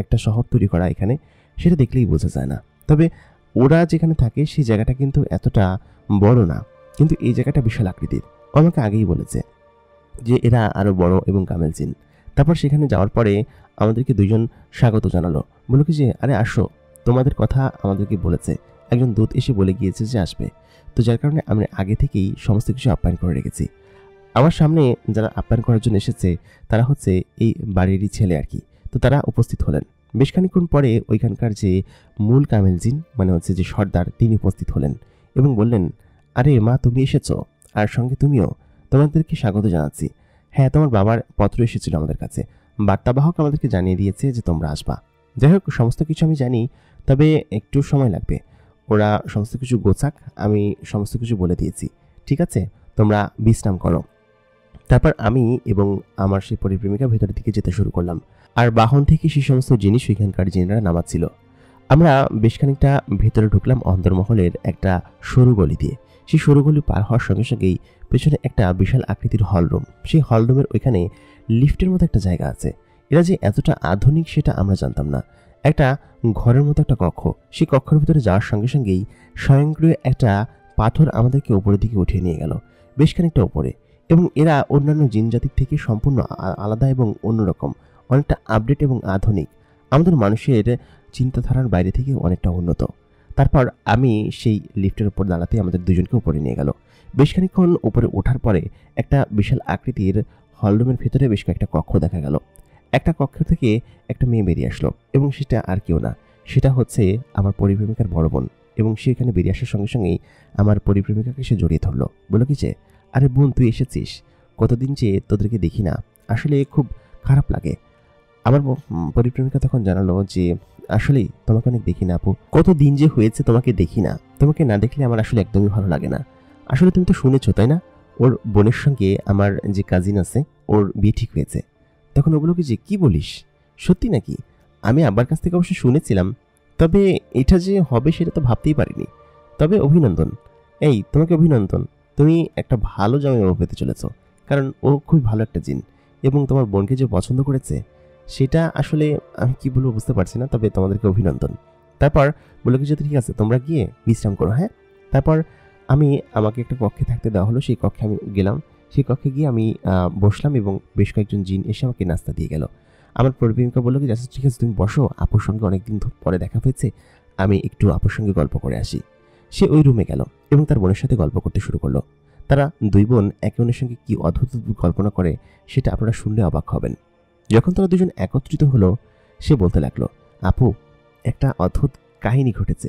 একটা শহর তৈরি করা এখানে, সেটা দেখলেই বোঝা যায় না। তবে ওরা যেখানে থাকে সেই জায়গাটা কিন্তু এতটা বড় না, কিন্তু এই জায়গাটা বিশাল আকৃতির। আমাকে আগেই বলেছে যে এরা আরো বড় এবং কামেল জিন। তারপর সেখানে যাওয়ার পরে আমাদেরকে দুইজন স্বাগত জানালো, বলল কি যে আরে আসো, তোমাদের কথা আমাদেরকে বলেছে, একজন দূত এসে বলে গিয়েছে যে আসবে। তো যার কারণে আমরা আগে থেকেই সমস্ত কিছু আপ্যায়ন করে রেখেছি। আমার সামনে যারা আপ্যায়ন করার জন্য এসেছে তারা হচ্ছে এই বাড়িরই ছেলে আর কি। তো তারা উপস্থিত হলেন। বেশ খানিকক্ষণ পরে ওইখানকার যে মূল কামেল জিন মানে হচ্ছে যে সর্দার, তিনি উপস্থিত হলেন এবং বললেন, আরে মা, তুমি এসেছো, আর সঙ্গে তুমিও, তোমাদেরকে স্বাগত জানাচ্ছি। হ্যাঁ, তোমার বাবার পত্র এসেছিল আমাদের কাছে, বার্তাবাহক আমাদেরকে জানিয়ে দিয়েছে যে তোমরা আসবা। যাই হোক, সমস্ত কিছু আমি জানি, তবে একটু সময় লাগবে। ওরা সমস্ত কিছু গোছাক, আমি সমস্ত কিছু বলে দিয়েছি। ঠিক আছে, তোমরা বিশ্রাম করো। তারপর আমি এবং আমার সেই পরিপ্রেমিকা ভেতরের দিকে যেতে শুরু করলাম, আর বাহন থেকে সেই সমস্ত জিনিস ওইখানকার জিনেরা নামাচ্ছিল। আমরা বেশ খানিকটা ভেতরে ঢুকলাম অন্দরমহলের একটা সরু গলি দিয়ে। সেই সরু গলি পার হওয়ার সঙ্গে সঙ্গেই পেছনে একটা বিশাল আকৃতির হলরুম। সেই হলরুমের ওইখানে লিফটের মতো একটা জায়গা আছে। এরা যে এতটা আধুনিক সেটা আমরা জানতাম না। একটা ঘরের মতো একটা কক্ষ, সেই কক্ষের ভিতরে যাওয়ার সঙ্গে সঙ্গেই স্বয়ংক্রিয় একটা পাথর আমাদেরকে উপরের দিকে উঠিয়ে নিয়ে গেল, বেশ খানিকটা উপরে। এবং এরা অন্যান্য জিনজাতির থেকে সম্পূর্ণ আলাদা এবং অন্যরকম, অনেকটা আপডেট এবং আধুনিক, আমাদের মানুষের চিন্তাধারার বাইরে থেকে অনেকটা উন্নত। তারপর আমি সেই লিফটের উপর দাঁড়াতে আমাদের দুজনকে উপরে নিয়ে গেল। বেশ খানিকক্ষণ উপরে ওঠার পরে একটা বিশাল আকৃতির হলরুমের ভেতরে বেশ কয়েকটা কক্ষ দেখা গেল। একটা কক্ষ থেকে একটা মেয়ে বেরিয়ে আসলো, এবং সেটা আর কেউ না, সেটা হচ্ছে আমার পরিপ্রেমিকার বড় বোন। এবং সে এখানে বেরিয়ে আসার সঙ্গে সঙ্গেই আমার পরিপ্রেমিকাকে সে জড়িয়ে ধরলো, বলল কি যে আরে বোন, তুই এসেছিস, কতদিন যে তোদেরকে দেখি না, আসলে খুব খারাপ লাগে। আমার পরিপ্রেমিকা তখন জানালো যে আসলেই তোমাকে অনেক দেখি না আপু, কতদিন যে হয়েছে তোমাকে দেখি না, তোমাকে না দেখলে আমার আসলে একদমই ভালো লাগে না। আসলে তুমি তো শুনেছো তাই না, ওর বোনের সঙ্গে আমার যে কাজিন আছে ওর বিয়ে ঠিক হয়েছে। তখন ওগুলো কি যে কি বলিস, সত্যি নাকি? আমি আব্বার কাছ থেকে অবশ্য শুনেছিলাম, তবে এটা যে হবে সেটা তো ভাবতেই পারিনি। তবে অভিনন্দন, এই তোমাকে অভিনন্দন, তুমি একটা ভালো জামাইবাবু পেতে চলেছ, কারণ ও খুবই ভালো একটা জিন। এবং তোমার বোনকে যে পছন্দ করেছে সেটা আসলে আমি কি বলবো বুঝতে পারছি না, তবে তোমাদেরকে অভিনন্দন। তারপর বললো কি যে ঠিক আছে, তোমরা গিয়ে বিশ্রাম করো। হ্যাঁ, তারপর আমাকে একটা কক্ষে থাকতে দেওয়া হলো। সেই কক্ষে আমি গেলাম। সেই কক্ষে গিয়ে আমি বসলাম এবং বেশ কয়েকজন জিন এসে আমাকে নাস্তা দিয়ে গেল। আমার পরিপ্রেমিকা বললো কি আচ্ছা ঠিক আছে, তুমি বসো, আপুর সঙ্গে অনেকদিন পরে দেখা হয়েছে, আমি একটু আপুর সঙ্গে গল্প করে আসি। সে ওই রুমে গেল এবং তার বোনের সাথে গল্প করতে শুরু করলো। তারা দুই বোন একে অন্যের সঙ্গে কি অদ্ভুত কল্পনা করে সেটা আপনারা শুনলে অবাক হবেন। যখন তারা দুজন একত্রিত হলো, সে বলতে লাগলো, আপু, একটা অদ্ভুত কাহিনী ঘটেছে,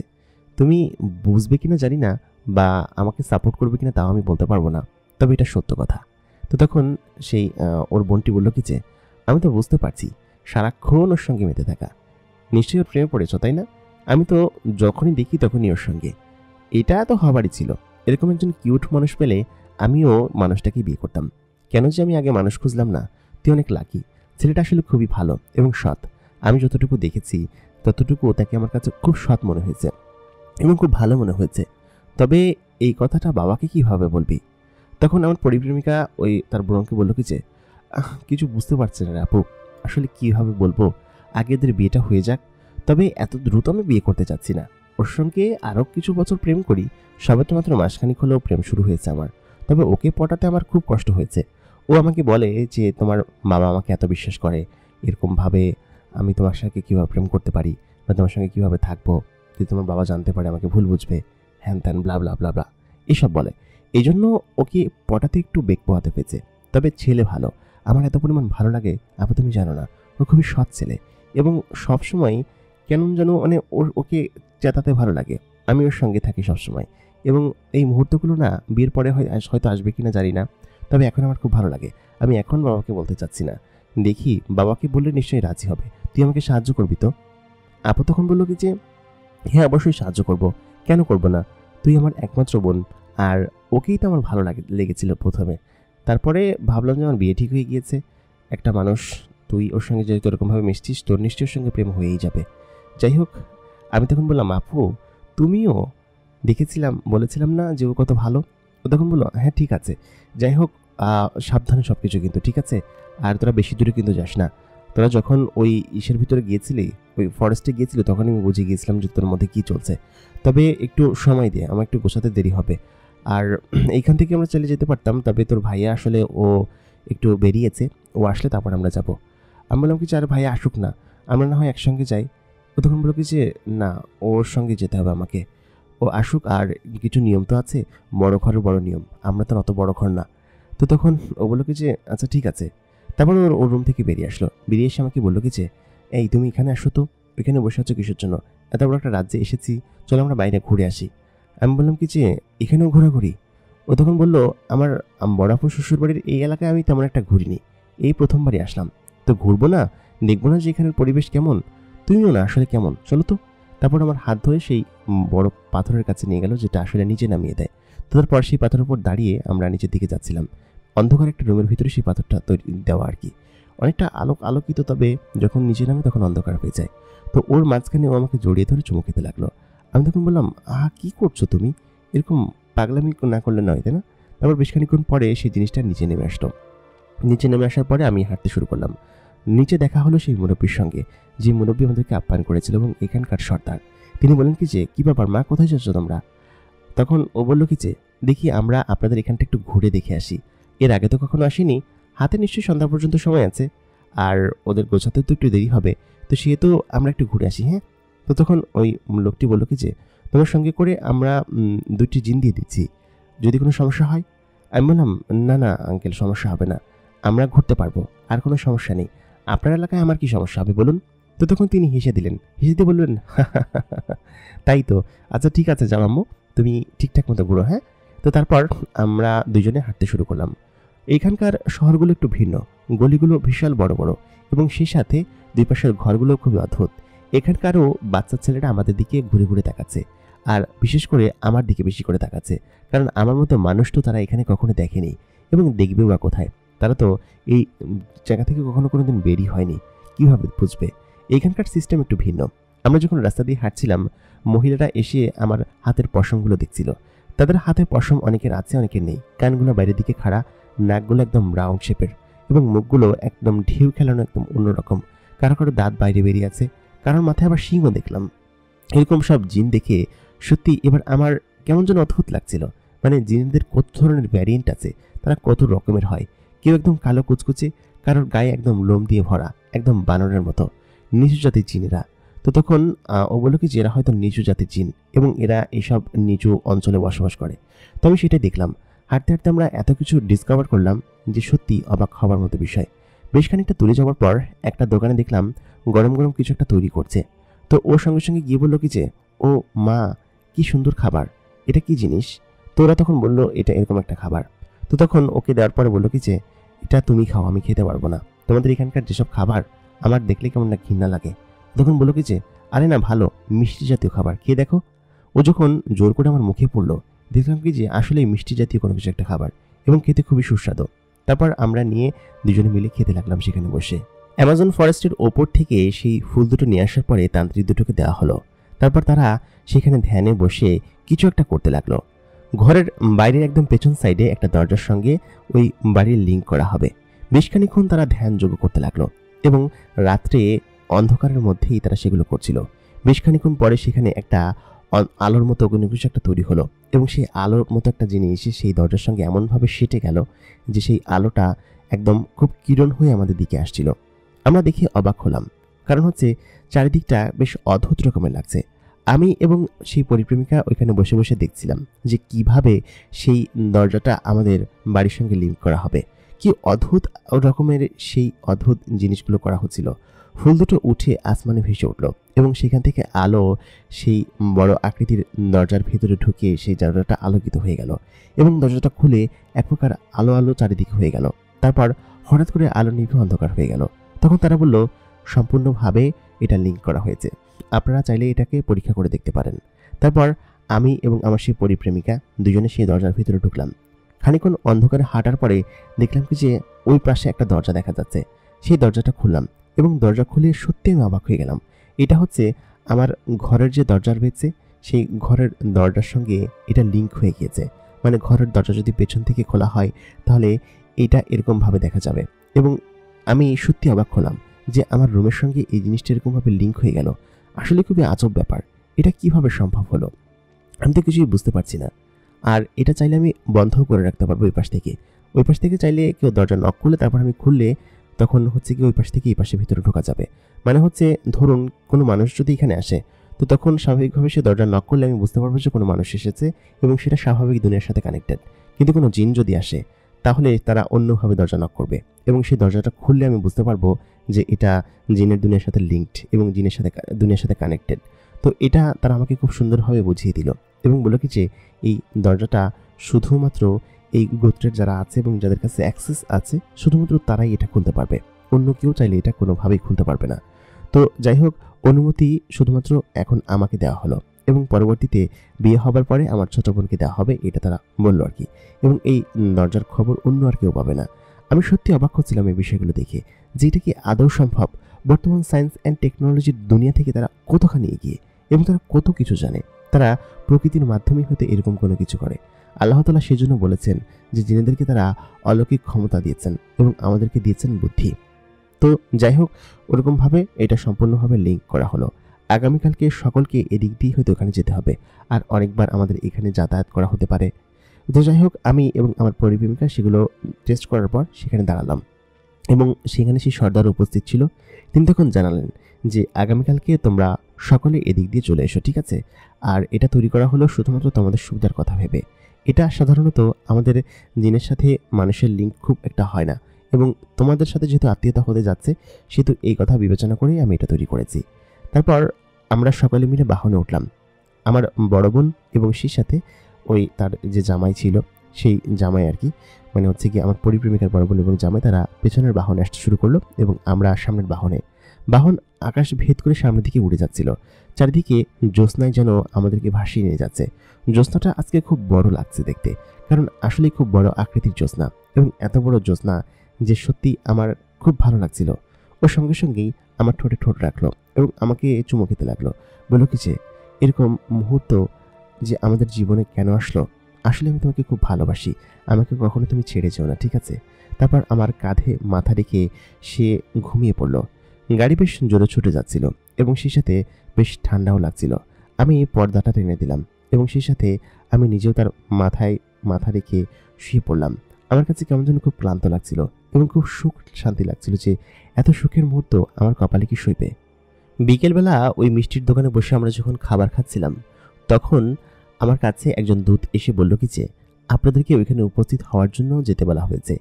তুমি বুঝবে কিনা জানি না, বা আমাকে সাপোর্ট করবে কিনা তাও আমি বলতে পারবো না, তবে এটা সত্য কথা। তো তখন সেই ওর বোনটি বলল কি যে আমি তো বুঝতে পারছি, সারাক্ষণ ওর সঙ্গে মেতে থাকা, নিশ্চয়ই ওর প্রেমে পড়েছ তাই না? আমি তো যখনই দেখি তখনই ওর সঙ্গে, এটা তো হবারই ছিল। এরকম একজন কিউট মানুষ পেলে আমিও মানুষটাকে বিয়ে করতাম। কেন যে আমি আগে মানুষ খুঁজলাম না? তুই অনেক লাকি, ছেলেটা আসলে খুবই ভালো এবং সৎ। আমি যতটুকু দেখেছি ততটুকু তাকে আমার কাছে খুব সৎ মনে হয়েছে এবং খুব ভালো মনে হয়েছে। তবে এই কথাটা বাবাকে কিভাবে বলবি? তখন আমার পরিপ্রেমিকা ওই তার বোনকে বলল কি যে কিছু বুঝতে পারছি না রে আপু, আসলে কিভাবে বলবো, আগে এদের বিয়েটা হয়ে যাক, তবে এত দ্রুত আমি বিয়ে করতে চাচ্ছি না। ওর সঙ্গে আরও কিছু বছর প্রেম করি, সবে তো মাত্র মাসখানিক হলেও প্রেম শুরু হয়েছে আমার, তবে ওকে পটাতে আমার খুব কষ্ট হয়েছে। ও আমাকে বলে যে তোমার বাবা আমাকে এত বিশ্বাস করে, এরকমভাবে আমি তোমার সঙ্গে কীভাবে প্রেম করতে পারি বা তোমার সঙ্গে কীভাবে থাকবো, যদি তোমার বাবা জানতে পারে আমাকে ভুল বুঝবে, হ্যান ত্যান ব্লা ব্লা ব্লা ব্লা এসব বলে। এই জন্য ওকে পটাতে একটু বেগ পোহাতে পেয়েছে। তবে ছেলে ভালো, আমার এত পরিমাণ ভালো লাগে আপু তুমি জানো না। ও খুবই সৎ ছেলে এবং সবসময় কেমন যেন মানে ওকে চেতাতে ভালো লাগে। আমি ওর সঙ্গে থাকি সবসময়, এবং এই মুহূর্তগুলো না বিয়ের পরে হয়তো আসবে কিনা জানি না, তবে এখন আমার খুব ভালো লাগে। আমি এখন বাবাকে বলতে চাচ্ছি না, দেখি বাবাকে বললে নিশ্চয়ই রাজি হবে। তুই আমাকে সাহায্য করবি তো? আপু তখন বললো কি যে হ্যাঁ অবশ্যই সাহায্য করব, কেন করব না, তুই আমার একমাত্র বোন, আর ওকেই তো আমার ভালো লেগেছিল প্রথমে। তারপরে ভাবলাম যে আমার বিয়ে ঠিক হয়ে গিয়েছে, একটা মানুষ, তুই ওর সঙ্গে যেহেতু এরকমভাবে মিশছিস, তোর নিশ্চয়ই ওর সঙ্গে প্রেম হয়েই যাবে। যাই হোক, আমি তখন বললাম আপু তুমিও দেখেছিলাম, বলেছিলাম না যে ও কত ভালো। ও তখন বলল, হ্যাঁ ঠিক আছে, যাই হোক সাবধানে সব কিছু কিন্তু, ঠিক আছে? আর তোরা বেশি দূরে কিন্তু যাস না। তোরা যখন ওই ইসের ভিতরে গিয়েছিলি, ওই ফরেস্টে গিয়েছিলি, তখন আমি বুঝে গিয়েছিলাম যে তোর মধ্যে কী চলছে। তবে একটু সময় দে, আমার একটু গোছাতে দেরি হবে। আর এইখান থেকে আমরা চলে যেতে পারতাম, তবে তোর ভাইয়া আসলে ও একটু বেরিয়েছে, ও আসলে তারপর আমরা যাব। আমি বললাম কি যে আর ভাইয়া আসুক না, আমরা না হয় একসঙ্গে যাই। ও তখন বলল কি যে না, ওর সঙ্গে যেতে হবে আমাকে, ও আসুক। আর কিছু নিয়ম তো আছে, বড় ঘরের বড় নিয়ম, আমরা তো অত বড় ঘর না। তো তখন ও বললো কি যে আচ্ছা ঠিক আছে। তারপর ওর রুম থেকে বেরিয়ে আসলো, বেরিয়ে এসে আমাকে বললো কি যে এই তুমি এখানে আসো তো, ওইখানে বসে আছো কিসের জন্য? এত বড় একটা রাজ্যে এসেছি, চলো আমরা বাইরে ঘুরে আসি। আমি বললাম কি যে এখানেও ঘোরাঘুরি? ও তখন বললো আমার বড়াপুর শ্বশুরবাড়ির এই এলাকায় আমি তেমন একটা ঘুরিনি, এই প্রথমবারই আসলাম, তো ঘুরবো না, দেখবো না যে এখানের পরিবেশ কেমন? তুমিও না আসলে কেমন, চলো তো। তারপর আমার হাত ধরে সেই বড় পাথরের কাছে নিয়ে গেল, যেটা আসলে নিচে নামিয়ে দেয়। তো তারপর সেই পাথরের উপর দাঁড়িয়ে আমরা নিচের দিকে যাচ্ছিলাম। অন্ধকার একটা রুমের ভিতরে সেই পাথরটা তৈরি দেওয়া আর কি, অনেকটা আলোকিত, তবে যখন নিচে নামে তখন অন্ধকার হয়ে যায়। তো ওর মাঝখানে ও আমাকে জড়িয়ে ধরে চুমু খেতে লাগলো। আমি তখন বললাম, কি করছো তুমি? এরকম পাগলামি না করলে নয়, তাই না? তারপর বেশ খানিক্ষণ পরে সেই জিনিসটা নিচে নেমে আসলো। নিচে নেমে আসার পরে আমি হাঁটতে শুরু করলাম। নিচে দেখা হলো সেই মুরব্বীর সঙ্গে, যে মুরব্বী আমাদেরকে আপ্যায়ন করেছিল এবং এখানকার সর্দার। তিনি বলেন কি যে কি ব্যাপার মা, কোথায় যাচ্ছ তোমরা? তখন ও বলল কি যে দেখি আমরা আপনাদের এখানটা একটু ঘুরে দেখে আসি, এর আগে তো কখনো আসিনি, হাতে নিশ্চয়ই সন্ধ্যা পর্যন্ত সময় আছে, আর ওদের গোছাতে তো একটু দেরি হবে, তো সেহেতু আমরা একটু ঘুরে আসি। হ্যাঁ। তো তখন ওই লোকটি বলল কি যে তোমার সঙ্গে করে আমরা 2টি জিন দিয়ে দিচ্ছি, যদি কোনো সমস্যা হয়। আমি বললাম, না না আঙ্কেল, সমস্যা হবে না, আমরা ঘুরতে পারবো, আর কোনো সমস্যা নেই, আপনার এলাকায় আমার কি সমস্যা হবে বলুন? তো তখন তিনি হেসে দিলেন, হেসে দিয়ে বললেন, তাই তো, আচ্ছা ঠিক আছে যাও আম্মু, তুমি ঠিকঠাক মতো ঘুরো। হ্যাঁ। তো তারপর আমরা দুজনে হাঁটতে শুরু করলাম। এইখানকার শহরগুলো একটু ভিন্ন, গলিগুলো বিশাল বড় বড়, এবং সেই সাথে দুই পাশের ঘরগুলো খুবই অদ্ভুত। এখানকারও বাচ্চা ছেলেরা আমাদের দিকে ঘুরে ঘুরে তাকাচ্ছে, আর বিশেষ করে আমার দিকে বেশি করে তাকাচ্ছে, কারণ আমার মতো মানুষ তো তারা এখানে কখনো দেখেনি, এবং দেখবেও বা কোথায়? তারা তো এই জায়গা থেকে কখনো কোনোদিন বেরই হয়নি, কিভাবে বুঝবে? এইখানকার সিস্টেম একটু ভিন্ন। আমরা যখন রাস্তা দিয়ে হাঁটছিলাম, মহিলারা এসে আমার হাতের পশমগুলো দেখছিল। তাদের হাতের পশম অনেকের আছে, অনেকের নেই, কানগুলো বাইরের দিকে খাড়া, নাকগুলো একদম রাউন্ড শেপের, এবং মুখগুলো একদম ঢেউ খেলানো, একদম অন্যরকম। কারো কারো দাঁত বাইরে বেরিয়ে আছে, কারোর মাথায় আবার শিংও দেখলাম। এরকম সব জিন দেখে সত্যি এবার আমার কেমন যেন অদ্ভুত লাগছিল। মানে জিনদের কত ধরনের ভ্যারিয়েন্ট আছে, তারা কত রকমের হয়। কেউ একদম কালো কুচকুচে, কারোর গায়ে একদম লোম দিয়ে ভরা, একদম বানরের মতো, নিচু জাতির জিনেরা। তো তখন ও বলল কি যে এরা হয়তো নিচু জাতির জিন, এবং এরা এইসব নিচু অঞ্চলে বসবাস করে। তো আমি সেটাই দেখলাম। হাঁটতে হাঁটতে আমরা এত কিছু ডিসকভার করলাম যে সত্যি অবাক হবার মতো বিষয়। বেশ খানিকটা দূরে যাওয়ার পর একটা দোকানে দেখলাম গরম গরম কিছু একটা তৈরি করছে। তো ওর সঙ্গে সঙ্গে গিয়ে বললো কি যে ও মা, কি সুন্দর খাবার, এটা কি জিনিস? তো ওরা তখন বললো এটা এরকম একটা খাবার। তো তখন ওকে দেওয়ার পরে বললো কি যে এটা তুমি খাও, আমি খেতে পারবো না, তোমাদের এখানকার যেসব খাবার আমার দেখলে কেমন না ঘৃণা লাগে। তখন বললো কি যে আরে না, ভালো মিষ্টি জাতীয় খাবার, খেয়ে দেখো। ও যখন জোর করে আমার মুখে পড়লো, দেখলাম কি যে আসলে মিষ্টি জাতীয় কোনো কিছু একটা খাবার, এবং খেতে খুবই সুস্বাদু। তারপর আমরা নিয়ে দুজনে মিলে খেতে লাগলাম সেখানে বসে। অ্যামাজন ফরেস্টের ওপর থেকে সেই ফুল দুটো নিয়ে আসার পরে তান্ত্রিক দুটোকে দেওয়া হলো। তারপর তারা সেখানে ধ্যানে বসে কিছু একটা করতে লাগলো। ঘরের বাইরের একদম পেছন সাইডে একটা দরজার সঙ্গে ওই বাড়ির লিঙ্ক করা হবে। বেশ খানিক্ষণ তারা ধ্যান যোগ করতে লাগলো, এবং রাত্রে অন্ধকারের মধ্যেই তারা সেগুলো করছিল। বেশ খানিক্ষণ পরে সেখানে একটা আলোর মতো কোনো কিছু একটা তৈরি হলো, এবং সেই আলোর মতো একটা জিনিস সেই দরজার সঙ্গে এমনভাবে সেটে গেল যে সেই আলোটা একদম খুব কিরণ হয়ে আমাদের দিকে আসছিল। আমরা দেখে অবাক হলাম, কারণ হচ্ছে চারিদিকটা বেশ অদ্ভুত রকমের লাগছে। আমি এবং সেই পরিপ্রেমিকা ওইখানে বসে বসে দেখছিলাম যে কিভাবে সেই দরজাটা আমাদের বাড়ির সঙ্গে লিঙ্ক করা হবে। কি অদ্ভুত রকমের সেই অদ্ভুত জিনিসগুলো করা হচ্ছিল। ফুল দুটো উঠে আসমানে ভেসে উঠল, এবং সেখান থেকে আলো সেই বড় আকৃতির দরজার ভেতরে ঢুকে সেই দরজাটা আলোকিত হয়ে গেল, এবং দরজাটা খুলে এক প্রকার আলো আলো চারিদিকে হয়ে গেল। তারপর হঠাৎ করে আলো নিভে অন্ধকার হয়ে গেল। তখন তারা বলল সম্পূর্ণভাবে এটা লিঙ্ক করা হয়েছে, আপনারা চাইলে এটাকে পরীক্ষা করে দেখতে পারেন। তারপর আমি এবং আমার সেই পরিপ্রেমিকা দুজনে সেই দরজার ভিতরে ঢুকলাম। খানিকক্ষণ অন্ধকারে হাঁটার পরে দেখলাম কি যে ওই পাশে একটা দরজা দেখা যাচ্ছে। সেই দরজাটা খুললাম, এবং দরজা খুলে সত্যি আমি অবাক হয়ে গেলাম। এটা হচ্ছে আমার ঘরের যে দরজার রয়েছে সেই ঘরের দরজার সঙ্গে এটা লিঙ্ক হয়ে গিয়েছে। মানে ঘরের দরজা যদি পেছন থেকে খোলা হয় তাহলে এটা এরকমভাবে দেখা যাবে। এবং আমি সত্যি অবাক হলাম যে আমার রুমের সঙ্গে এই জিনিসটা এরকমভাবে লিঙ্ক হয়ে গেল। আসলে খুবই আজব ব্যাপার, এটা কিভাবে সম্ভব হলো আমি তো কিছুই বুঝতে পারছি না। আর এটা চাইলে আমি বন্ধও করে রাখতে পারবো ওই পাশ থেকে চাইলে কেউ দরজা নক করলে তারপর আমি খুললে তখন হচ্ছে কি ওই পাশ থেকে এই পাশে ভিতরে ঢোকা যাবে। মানে হচ্ছে ধরুন কোনো মানুষ যদি এখানে আসে তো তখন স্বাভাবিকভাবে সে দরজা নক করলে আমি বুঝতে পারবো যে কোনো মানুষ এসেছে এবং সেটা স্বাভাবিক দুনিয়ার সাথে কানেক্টেড। কিন্তু কোনো জিন যদি আসে তাহলে তারা অন্যভাবে দরজা নক করবে এবং সেই দরজাটা খুললে আমি বুঝতে পারবো যে এটা জিনের দুনিয়ার সাথে লিঙ্কড এবং দুনিয়ার সাথে কানেক্টেড। তো এটা তারা আমাকে খুব সুন্দরভাবে বুঝিয়ে দিল এবং বলল কি যে এই দরজাটা শুধুমাত্র এই গোত্রের যারা আছে এবং যাদের কাছে অ্যাক্সেস আছে শুধুমাত্র তারাই এটা খুলতে পারবে, অন্য কেউ চাইলে এটা কোনোভাবেই খুলতে পারবে না। তো যাই হোক, অনুমতি শুধুমাত্র এখন আমাকে দেওয়া হলো এবং পরবর্তীতে বিয়ে হবার পরে আমার ছোট বোনকে দেওয়া হবে, এটা তারা বললো আর কি। এবং এই দরজার খবর অন্য আর কেউ পাবে না। আমি সত্যি অবাক হচ্ছিলাম এই বিষয়গুলো দেখে যে এটা কি আদৌ সম্ভব। বর্তমান সায়েন্স অ্যান্ড টেকনোলজির দুনিয়া থেকে তারা কতখানি এগিয়ে এবং তারা কত কিছু জানে। তারা প্রকৃতির মাধ্যমেই হয়তো এরকম কোনো কিছু করে। আল্লাহ তাআলা সেজন্য বলেছেন যে জিনেদেরকে তারা অলৌকিক ক্ষমতা দিয়েছেন এবং আমাদেরকে দিয়েছেন বুদ্ধি। তো যাই হোক, ওরকমভাবে এটা সম্পূর্ণভাবে লিঙ্ক করা হলো। আগামীকালকে সকলকে এদিক দিয়ে হয়তো ওখানে যেতে হবে আর অনেকবার আমাদের এখানে যাতায়াত করা হতে পারে। তো যাই হোক, আমি এবং আমার পরিপ্রেমিকা সেগুলো টেস্ট করার পর সেখানে দাঁড়ালাম এবং সেখানে সেই সর্দার উপস্থিত ছিল। তিনি তখন জানালেন যে আগামীকালকে তোমরা সকলে এদিক দিয়ে চলে এসো, ঠিক আছে? আর এটা তৈরি করা হলো শুধুমাত্র তোমাদের সুবিধার কথা ভেবে। এটা সাধারণত আমাদের জিনের সাথে মানুষের লিঙ্ক খুব একটা হয় না এবং তোমাদের সাথে যেহেতু আত্মীয়তা হতে যাচ্ছে সেহেতু এই কথা বিবেচনা করেই আমি এটা তৈরি করেছি। তারপর আমরা সকলে মিলে বাহনে উঠলাম। আমার বড় বোন এবং সেই সাথে ওই তার যে জামাই ছিল সেই জামাই আর কি, মানে হচ্ছে কি আমার পরিপ্রেমিকার বড় বোন এবং জামাই, তারা পেছনের বাহনে আসতে শুরু করলো এবং আমরা সামনের বাহন আকাশ ভেদ করে সামনের দিকে উড়ে যাচ্ছিল। চারিদিকে জ্যোৎস্নায় যেন আমাদেরকে ভাসিয়ে নিয়ে যাচ্ছে। জ্যোৎস্নাটা আজকে খুব বড় লাগছে দেখতে, কারণ আসলে খুব বড় আকৃতির জ্যোৎস্না এবং এত বড় জ্যোৎস্না যে সত্যি আমার খুব ভালো লাগছিল। ওর সঙ্গে সঙ্গেই আমার ঠোঁটে ঠোঁট রাখলো এবং আমাকে চুমো খেতে লাগলো। বলল কি যে এরকম মুহূর্ত যে আমাদের জীবনে কেন আসলো, আসলে আমি তোমাকে খুব ভালোবাসি, আমাকে কখনো তুমি ছেড়ে যেও না, ঠিক আছে? তারপর আমার কাঁধে মাথা রেখে সে ঘুমিয়ে পড়ল। গাড়ি বেশ জোরে ছুটে যাচ্ছিল এবং সেই সাথে বেশ ঠান্ডাও লাগছিল। আমি পর্দাটা টেনে দিলাম এবং সেই সাথে আমি নিজেও তার মাথায় মাথা রেখে শুয়ে পড়লাম। আমার কাছে কেমন যেন খুব ক্লান্ত লাগছিল এবং খুব সুখ শান্তি লাগছিল যে এত সুখের মুহূর্ত আমার কপালে কি সইবে। বিকেলবেলা ওই মিষ্টির দোকানে বসে আমরা যখন খাবার খাচ্ছিলাম তখন আমার কাছে একজন দূত এসে বলল কি যে আপনাদেরকে ওইখানে উপস্থিত হওয়ার জন্য যেতে বলা হয়েছে।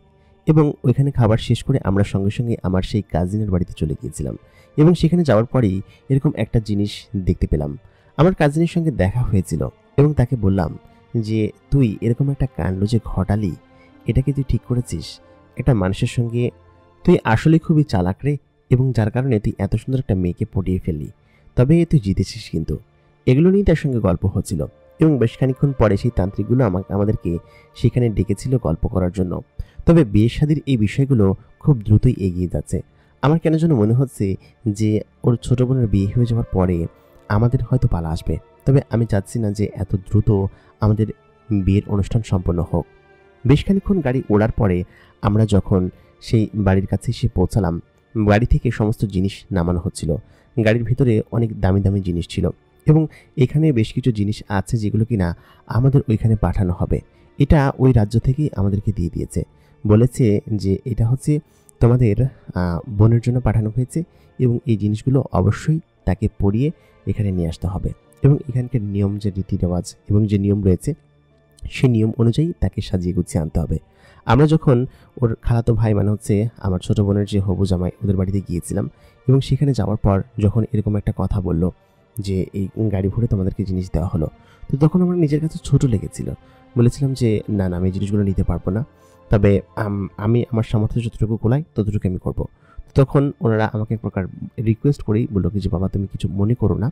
এবং ওইখানে খাবার শেষ করে আমরা সঙ্গে সঙ্গে আমার সেই কাজিনের বাড়িতে চলে গিয়েছিলাম এবং সেখানে যাওয়ার পরেই এরকম একটা জিনিস দেখতে পেলাম। আমার কাজিনের সঙ্গে দেখা হয়েছিল এবং তাকে বললাম যে তুই এরকম একটা কাণ্ড যে ঘটালি, এটাকে তুই ঠিক করেছিস? একটা মানুষের সঙ্গে তুই আসলে খুবই চালাক রে, এবং যার কারণে তুই এত সুন্দর একটা মেয়েকে পটিয়ে ফেললি, তবে তুই জিতেছিস। কিন্তু এগুলো নিয়ে তার সঙ্গে গল্প হচ্ছিল এবং বেশ খানিক্ষণ পরে সেই তান্ত্রিকগুলো আমাদেরকে সেখানে ডেকেছিল গল্প করার জন্য। তবে বিয়ে শাদীর এই বিষয়গুলো খুব দ্রুতই এগিয়ে যাচ্ছে। আমার কেন যেন মনে হচ্ছে যে ওর ছোট বোনের বিয়ে হয়ে যাওয়ার পরে আমাদের হয়তো পালা আসবে। তবে আমি চাচ্ছি না যে এত দ্রুত আমাদের বিয়ের অনুষ্ঠান সম্পন্ন হোক। বেশ খানিক্ষণ গাড়ি ওড়ার পরে আমরা যখন সেই বাড়ির কাছে এসে পৌঁছালাম, বাড়ি থেকে সমস্ত জিনিস নামানো হচ্ছিল। গাড়ির ভিতরে অনেক দামি দামি জিনিস ছিল এবং এখানে বেশ কিছু জিনিস আছে যেগুলো কিনা আমাদের ওইখানে পাঠানো হবে। এটা ওই রাজ্য থেকেই আমাদেরকে দিয়ে দিয়েছে, বলেছে যে এটা হচ্ছে তোমাদের বোনের জন্য পাঠানো হয়েছে এবং এই জিনিসগুলো অবশ্যই তাকে পরিয়ে এখানে নিয়ে আসতে হবে এবং এখানকার নিয়ম যে রীতি রেওয়াজ এবং যে নিয়ম রয়েছে সেই নিয়ম অনুযায়ী তাকে সাজিয়ে গুছিয়ে আনতে হবে। আমরা যখন ওর খালাতো ভাই মানে হচ্ছে আমার ছোট বোনের যে হবু জামাই ওদের বাড়িতে গিয়েছিলাম এবং সেখানে যাওয়ার পর যখন এরকম একটা কথা বলল যে এই গাড়ি ভরে তোমাদেরকে জিনিস দেওয়া হলো, তো তখন আমার নিজের কাছে ছোট লেগেছিল। বলেছিলাম যে না আমি এই জিনিসগুলো নিতে পারবো না, তবে আমি আমার সামর্থ্য যতটুকু কোলাই ততটুকু আমি করবো। তখন ওনারা আমাকে এক প্রকার রিকোয়েস্ট করেই বললো কি যে বাবা তুমি কিছু মনে করো না,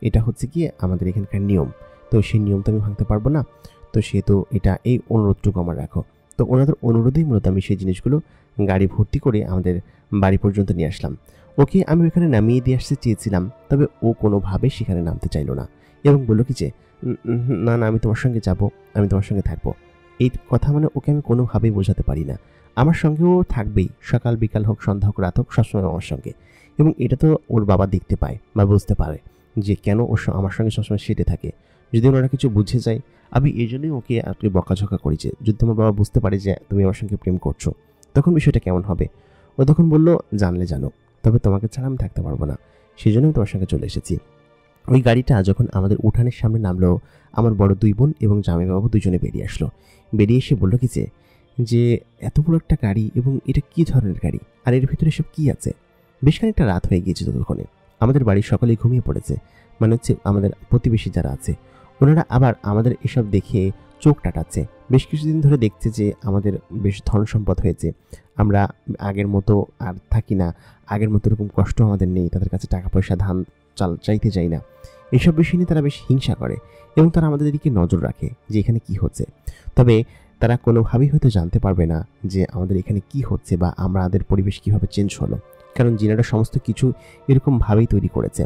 এটা হচ্ছে কি আমাদের এখানকার নিয়ম, তো সেই নিয়ম তো আমি ভাঙতে পারবো না, তো সেহেতু এটা এই অনুরোধটুকু আমার রাখো। তো ওনাদের অনুরোধেই মূলত আমি সেই জিনিসগুলো গাড়ি ভর্তি করে আমাদের বাড়ি পর্যন্ত নিয়ে আসলাম। ওকে আমি ওখানে নামিয়ে দিয়ে আসতে চেয়েছিলাম, তবে ও কোনোভাবে সেখানে নামতে চাইল না এবং বলল কি যে না না, আমি তোমার সঙ্গে যাব, আমি তোমার সঙ্গে থাকবো। এই কথা মানে ওকে আমি কোনোভাবেই বোঝাতে পারি না। আমার সঙ্গেও থাকবেই, সকাল বিকাল হোক, সন্ধ্যা হোক, রাত হোক, সবসময় আমার সঙ্গে। এবং এটা তো ওর বাবা দেখতে পায় বা বুঝতে পারে যে কেন ও আমার সঙ্গে সবসময় সেটে থাকে। যদি ওনারা কিছু বুঝে যায়, আমি এই জন্যই ওকে আর কি বকাঝকা করি যে যদি তোমার বাবা বুঝতে পারে যে তুমি আমার সঙ্গে প্রেম করছো, তখন বিষয়টা কেমন হবে। ও তখন বলল, জানলে জানো, তবে তোমাকে ছাড়া আমি থাকতে পারবো না, সেই জন্য আমি তোমার সঙ্গে চলে এসেছি। ওই গাড়িটা যখন আমাদের উঠানের সামনে নামলো, আমার বড় দুই বোন এবং জামাইবাবু দুজনে বেরিয়ে আসলো। বেরিয়ে এসে বললো কি যে এত বড় একটা গাড়ি, এবং এটা কি ধরনের গাড়ি, আর এর ভিতরে সব কি আছে। বেশ খানিকটা রাত হয়ে গিয়েছে ততক্ষণে, আমাদের বাড়ির সকলেই ঘুমিয়ে পড়েছে। মানে হচ্ছে আমাদের প্রতিবেশী যারা আছে ওনারা আবার আমাদের এসব দেখে চোখ টাটাচ্ছে। বেশ কিছুদিন ধরে দেখছে যে আমাদের বেশ ধন সম্পদ হয়েছে, আমরা আগের মতো আর থাকি না, আগের মতো এরকম কষ্ট আমাদের নেই, তাদের কাছে টাকা পয়সা ধান চাল চাইতে যাই না। এইসব বিষয় নিয়ে তারা বেশ হিংসা করে এবং তারা আমাদের দিকে নজর রাখে যে এখানে কি হচ্ছে। তবে তারা কোনোভাবেই হয়তো জানতে পারবে না যে আমাদের এখানে কি হচ্ছে বা আমাদের পরিবেশ কিভাবে চেঞ্জ হলো, কারণ জিনারা সমস্ত কিছু এরকমভাবেই তৈরি করেছে।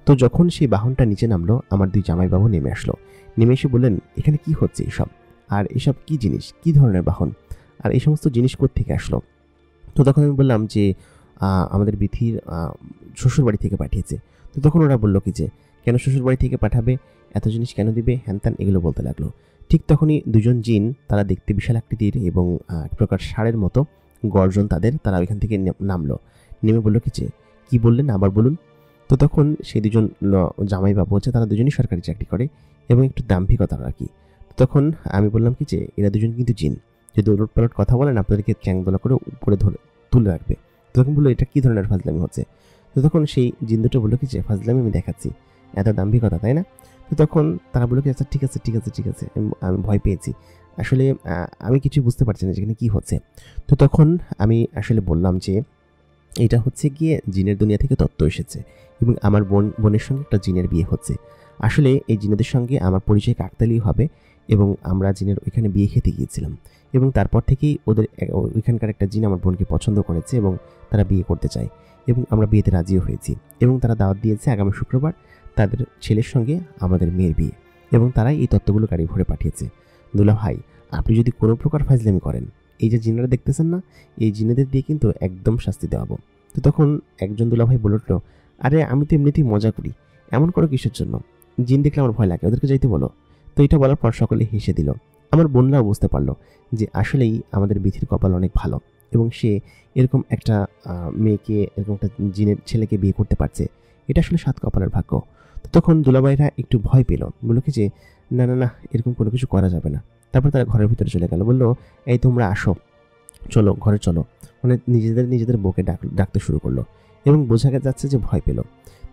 তো যখন সেই বাহনটা নিচে নামলো, আমার দুই জামাইবাবু নেমে আসলো। নেমে এসে বললেন, এখানে কি হচ্ছে এসব, আর এসব কি জিনিস, কি ধরনের বাহন, আর এই সমস্ত জিনিস কোত্থেকে আসলো। তো তখন আমি বললাম যে আমাদের বিথির শ্বশুরবাড়ি থেকে পাঠিয়েছে। তো তখন ওরা বললো কি যে কেন শ্বশুরবাড়ি থেকে পাঠাবে, এত জিনিস কেন দিবে, হ্যানত্যান এগুলো বলতে লাগলো। ঠিক তখনই দুজন জিন, তারা দেখতে বিশাল আকৃতির এবং এক প্রকার ষাঁড়ের মতো গর্জন তাদের, তারা ওইখান থেকে নামলো। নেমে বললো কি যে কী বললেন, আবার বলুন। তো তখন সেই দুজন জামাইবাবু হচ্ছে, তারা দুজনই সরকারি চাকরি করে এবং একটু দাম্ভিকতার আর কি। তখন আমি বললাম কি যে এরা দুজন কিন্তু জিন, যদি উলটপালট কথা বলেন আপনাদেরকে চ্যাংদোলা করে উপরে ধরে তুলে রাখবে। তখন বললো, এটা কী ধরনের ফাজলামি হচ্ছে। তো তখন সেই জিন দুটো বললো কি যে ফাজলামি আমি দেখাচ্ছি, এত দাম্ভিকতা তাই না। তো তখন তারা বললো কি আচ্ছা ঠিক আছে ঠিক আছে ঠিক আছে, আমি ভয় পেয়েছি আসলে, আমি কিছু বুঝতে পারছি না যেখানে কী হচ্ছে। তো তখন আমি বললাম যে এটা হচ্ছে গিয়ে জিনের দুনিয়া থেকে তত্ত্ব এসেছে এবং আমার বোনের সঙ্গে একটা জিনের বিয়ে হচ্ছে। আসলে এই জিনেদের সঙ্গে আমার পরিচয় কাকতালীয় হবে এবং আমরা জিনের ওইখানে বিয়ে খেতে গিয়েছিলাম এবং তারপর থেকেই ওদের ওইখানকার একটা জিন আমার বোনকে পছন্দ করেছে এবং তারা বিয়ে করতে চায় এবং আমরা বিয়েতে রাজিও হয়েছি এবং তারা দাওয়াত দিয়েছে আগামী শুক্রবার তাদের ছেলের সঙ্গে আমাদের মেয়ের বিয়ে, এবং তারাই এই তত্ত্বগুলো গাড়ি ভরে পাঠিয়েছে। দুলা ভাই, আপনি যদি কোনো প্রকার ফাজলামি করেন, এই যে জিনেরা দেখতেছেন না, এই জিনেদের দিয়ে কিন্তু একদম শাস্তি দেওয়াবো। তো তখন একজন দুলাভাই বলে উঠলো, আরে আমি তো এমনিতেই মজা করি, এমন করো কিসের জন্য, জিন দেখলে আমার ভয় লাগে, ওদেরকে যাইতে বলো। তো এটা বলার পর সকলে হেসে দিল। আমার বোনরাও বুঝতে পারলো যে আসলেই আমাদের বিধির কপাল অনেক ভালো এবং সে এরকম একটা মেয়েকে, এরকম একটা জিনের ছেলেকে বিয়ে করতে পারছে, এটা আসলে সাত কপালের ভাগ্য। তো তখন দুলাভাইরা একটু ভয় পেল, বললো কি যে না না না, এরকম কোনো কিছু করা যাবে না। তারপর তারা ঘরের ভিতরে চলে গেল, বললো এই তোমরা আসো, চলো ঘরে চলো, মানে নিজেদের বউকে ডাকতে শুরু করলো এবং বোঝা যাচ্ছে যে ভয় পেল।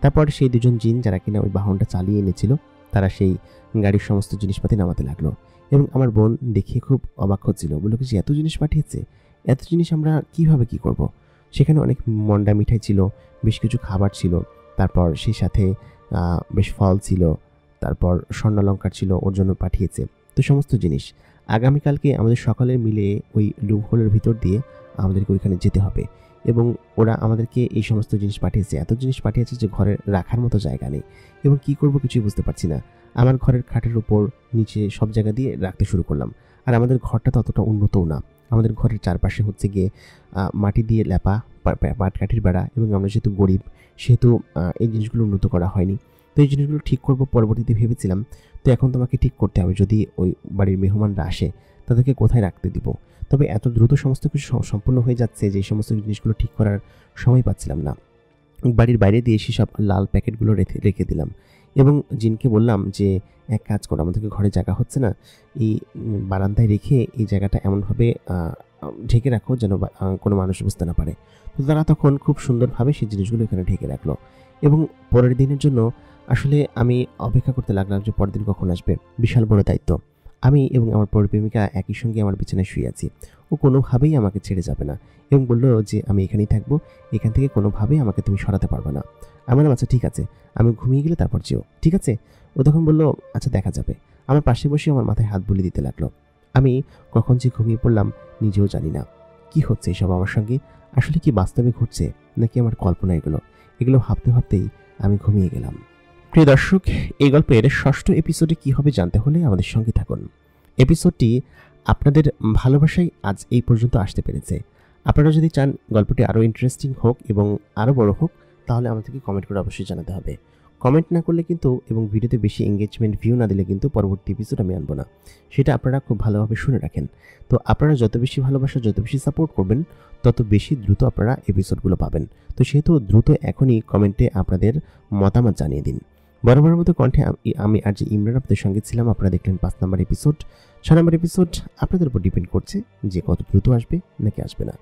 তারপর সেই দুজন জিন যারা কিনা ওই বাহনটা চালিয়ে এনেছিল, তারা সেই গাড়ির সমস্ত জিনিসপাতি নামাতে লাগলো এবং আমার বোন দেখে খুব অবাক হচ্ছিল, বললো যে এত জিনিস পাঠিয়েছে, এত জিনিস আমরা কিভাবে কি করব। সেখানে অনেক মন্ডা মিঠাই ছিল, বেশ কিছু খাবার ছিল, তারপর সেই সাথে বেশ ফল ছিল, তারপর স্বর্ণালঙ্কার ছিল, ওর জন্য পাঠিয়েছে। তো সমস্ত জিনিস আগামীকালকে আমাদের সকালে মিলে ওই লুপ হোলের ভিতর দিয়ে আমাদেরকে ওইখানে যেতে হবে এবং ওরা আমাদেরকে এই সমস্ত জিনিস পাঠিয়েছে, এত জিনিস পাঠিয়েছে যে ঘরে রাখার মতো জায়গা নেই এবং কি করব কিছুই বুঝতে পারছি না। আমার ঘরের খাটের উপর নিচে সব জায়গা দিয়ে রাখতে শুরু করলাম, আর আমাদের ঘরটা ততটা উন্নতও না। আমাদের ঘরের চারপাশে হচ্ছে গিয়ে মাটি দিয়ে লেপা, পাটকাঠির বেড়া, এবং আমরা যেহেতু গরিব সেহেতু এই জিনিসগুলো উন্নত করা হয়নি। তো এই জিনিসগুলো ঠিক করবো পরবর্তীতে ভেবেছিলাম। তো এখন তোমাকে ঠিক করতে হবে, যদি ওই বাড়ির মেহমানরা আসে তাদেরকে কোথায় রাখতে দিব। তবে এত দ্রুত সমস্ত কিছু সম্পূর্ণ হয়ে যাচ্ছে যে এই সমস্ত জিনিসগুলো ঠিক করার সময় পাচ্ছিলাম না। বাড়ির বাইরে দিয়ে সেসব লাল প্যাকেটগুলো রেখে দিলাম এবং জিনকে বললাম যে এক কাজ করো, আমাদেরকে ঘরে জায়গা হচ্ছে না, এই বারান্দায় রেখে এই জায়গাটা এমনভাবে ঢেকে রাখো যেন কোনো মানুষ বুঝতে না পারে। তো তারা তখন খুব সুন্দরভাবে সেই জিনিসগুলো এখানে ঢেকে রাখলো এবং পরের দিনের জন্য আসলে আমি অপেক্ষা করতে লাগলাম যে পরের দিন কখন আসবে। বিশাল বড় দায়িত্ব। আমি এবং আমার পরিপ্রেমিকা একই সঙ্গে আমার বিছানায় শুয়ে আছি, ও কোনোভাবেই আমাকে ছেড়ে যাবে না এবং বললো যে আমি এখানেই থাকবো, এখান থেকে কোনোভাবেই আমাকে তুমি সরাতে পারবে না। আমি বললাম আচ্ছা ঠিক আছে, আমি ঘুমিয়ে গেলে তারপর যেও, ঠিক আছে। ও তখন বললো আচ্ছা দেখা যাবে। আমার পাশে বসে আমার মাথায় হাত বুলিয়ে দিতে লাগলো। আমি কখন যে ঘুমিয়ে পড়লাম নিজেও জানি না। কি হচ্ছে এসব আমার সঙ্গে, আসলে কি বাস্তবে ঘটছে নাকি আমার কল্পনা, এগুলো ভাবতে ভাবতেই আমি ঘুমিয়ে গেলাম। প্রিয় দর্শক, এই গল্পের ষষ্ঠ এপিসোডে কি হবে জানতে হলে আমাদের সঙ্গে থাকুন। এপিসোডটি আপনাদের ভালোবাসায় আজ এই পর্যন্ত আসতে পেরেছে। আপনারা যদি চান গল্পটি আরও ইন্টারেস্টিং হোক এবং আরও বড় হোক, তাহলে আমাদেরকে কমেন্ট করে অবশ্যই জানাতে হবে। কমেন্ট না করলে কিন্তু এবং ভিডিওতে বেশি এঙ্গেজমেন্ট ভিউ না দিলে কিন্তু পরবর্তী এপিসোড আমি আনবো না। সেটা আপনারা খুব ভালোভাবে শুনে রাখেন। তো আপনারা যত বেশি ভালোবাসা, যত বেশি সাপোর্ট করবেন, তত বেশি দ্রুত আপনারা এপিসোডগুলো পাবেন। তো সেহেতু দ্রুত এখনই কমেন্টে আপনাদের মতামত জানিয়ে দিন। বরাবরের মতো কণ্ঠে আমি আর যে ইমরান আপনাদের সঙ্গে ছিলাম। আপনারা দেখলেন 5 নম্বর এপিসোড। 6 নম্বর এপিসোড আপনাদের উপর ডিপেন্ড করছে যে কত দ্রুত আসবে নাকি আসবে না।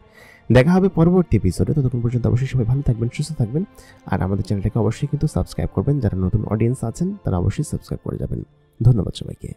দেখা হবে পরবর্তী এপিসোডে। ততক্ষণ পর্যন্ত অবশ্যই সবাই ভালো থাকবেন, সুস্থ থাকবেন। আর আমাদের চ্যানেলটাকে অবশ্যই কিন্তু সাবস্ক্রাইব করবেন। যারা নতুন অডিয়েন্স আছেন তারা অবশ্যই সাবস্ক্রাইব করে যাবেন। ধন্যবাদ সবাইকে।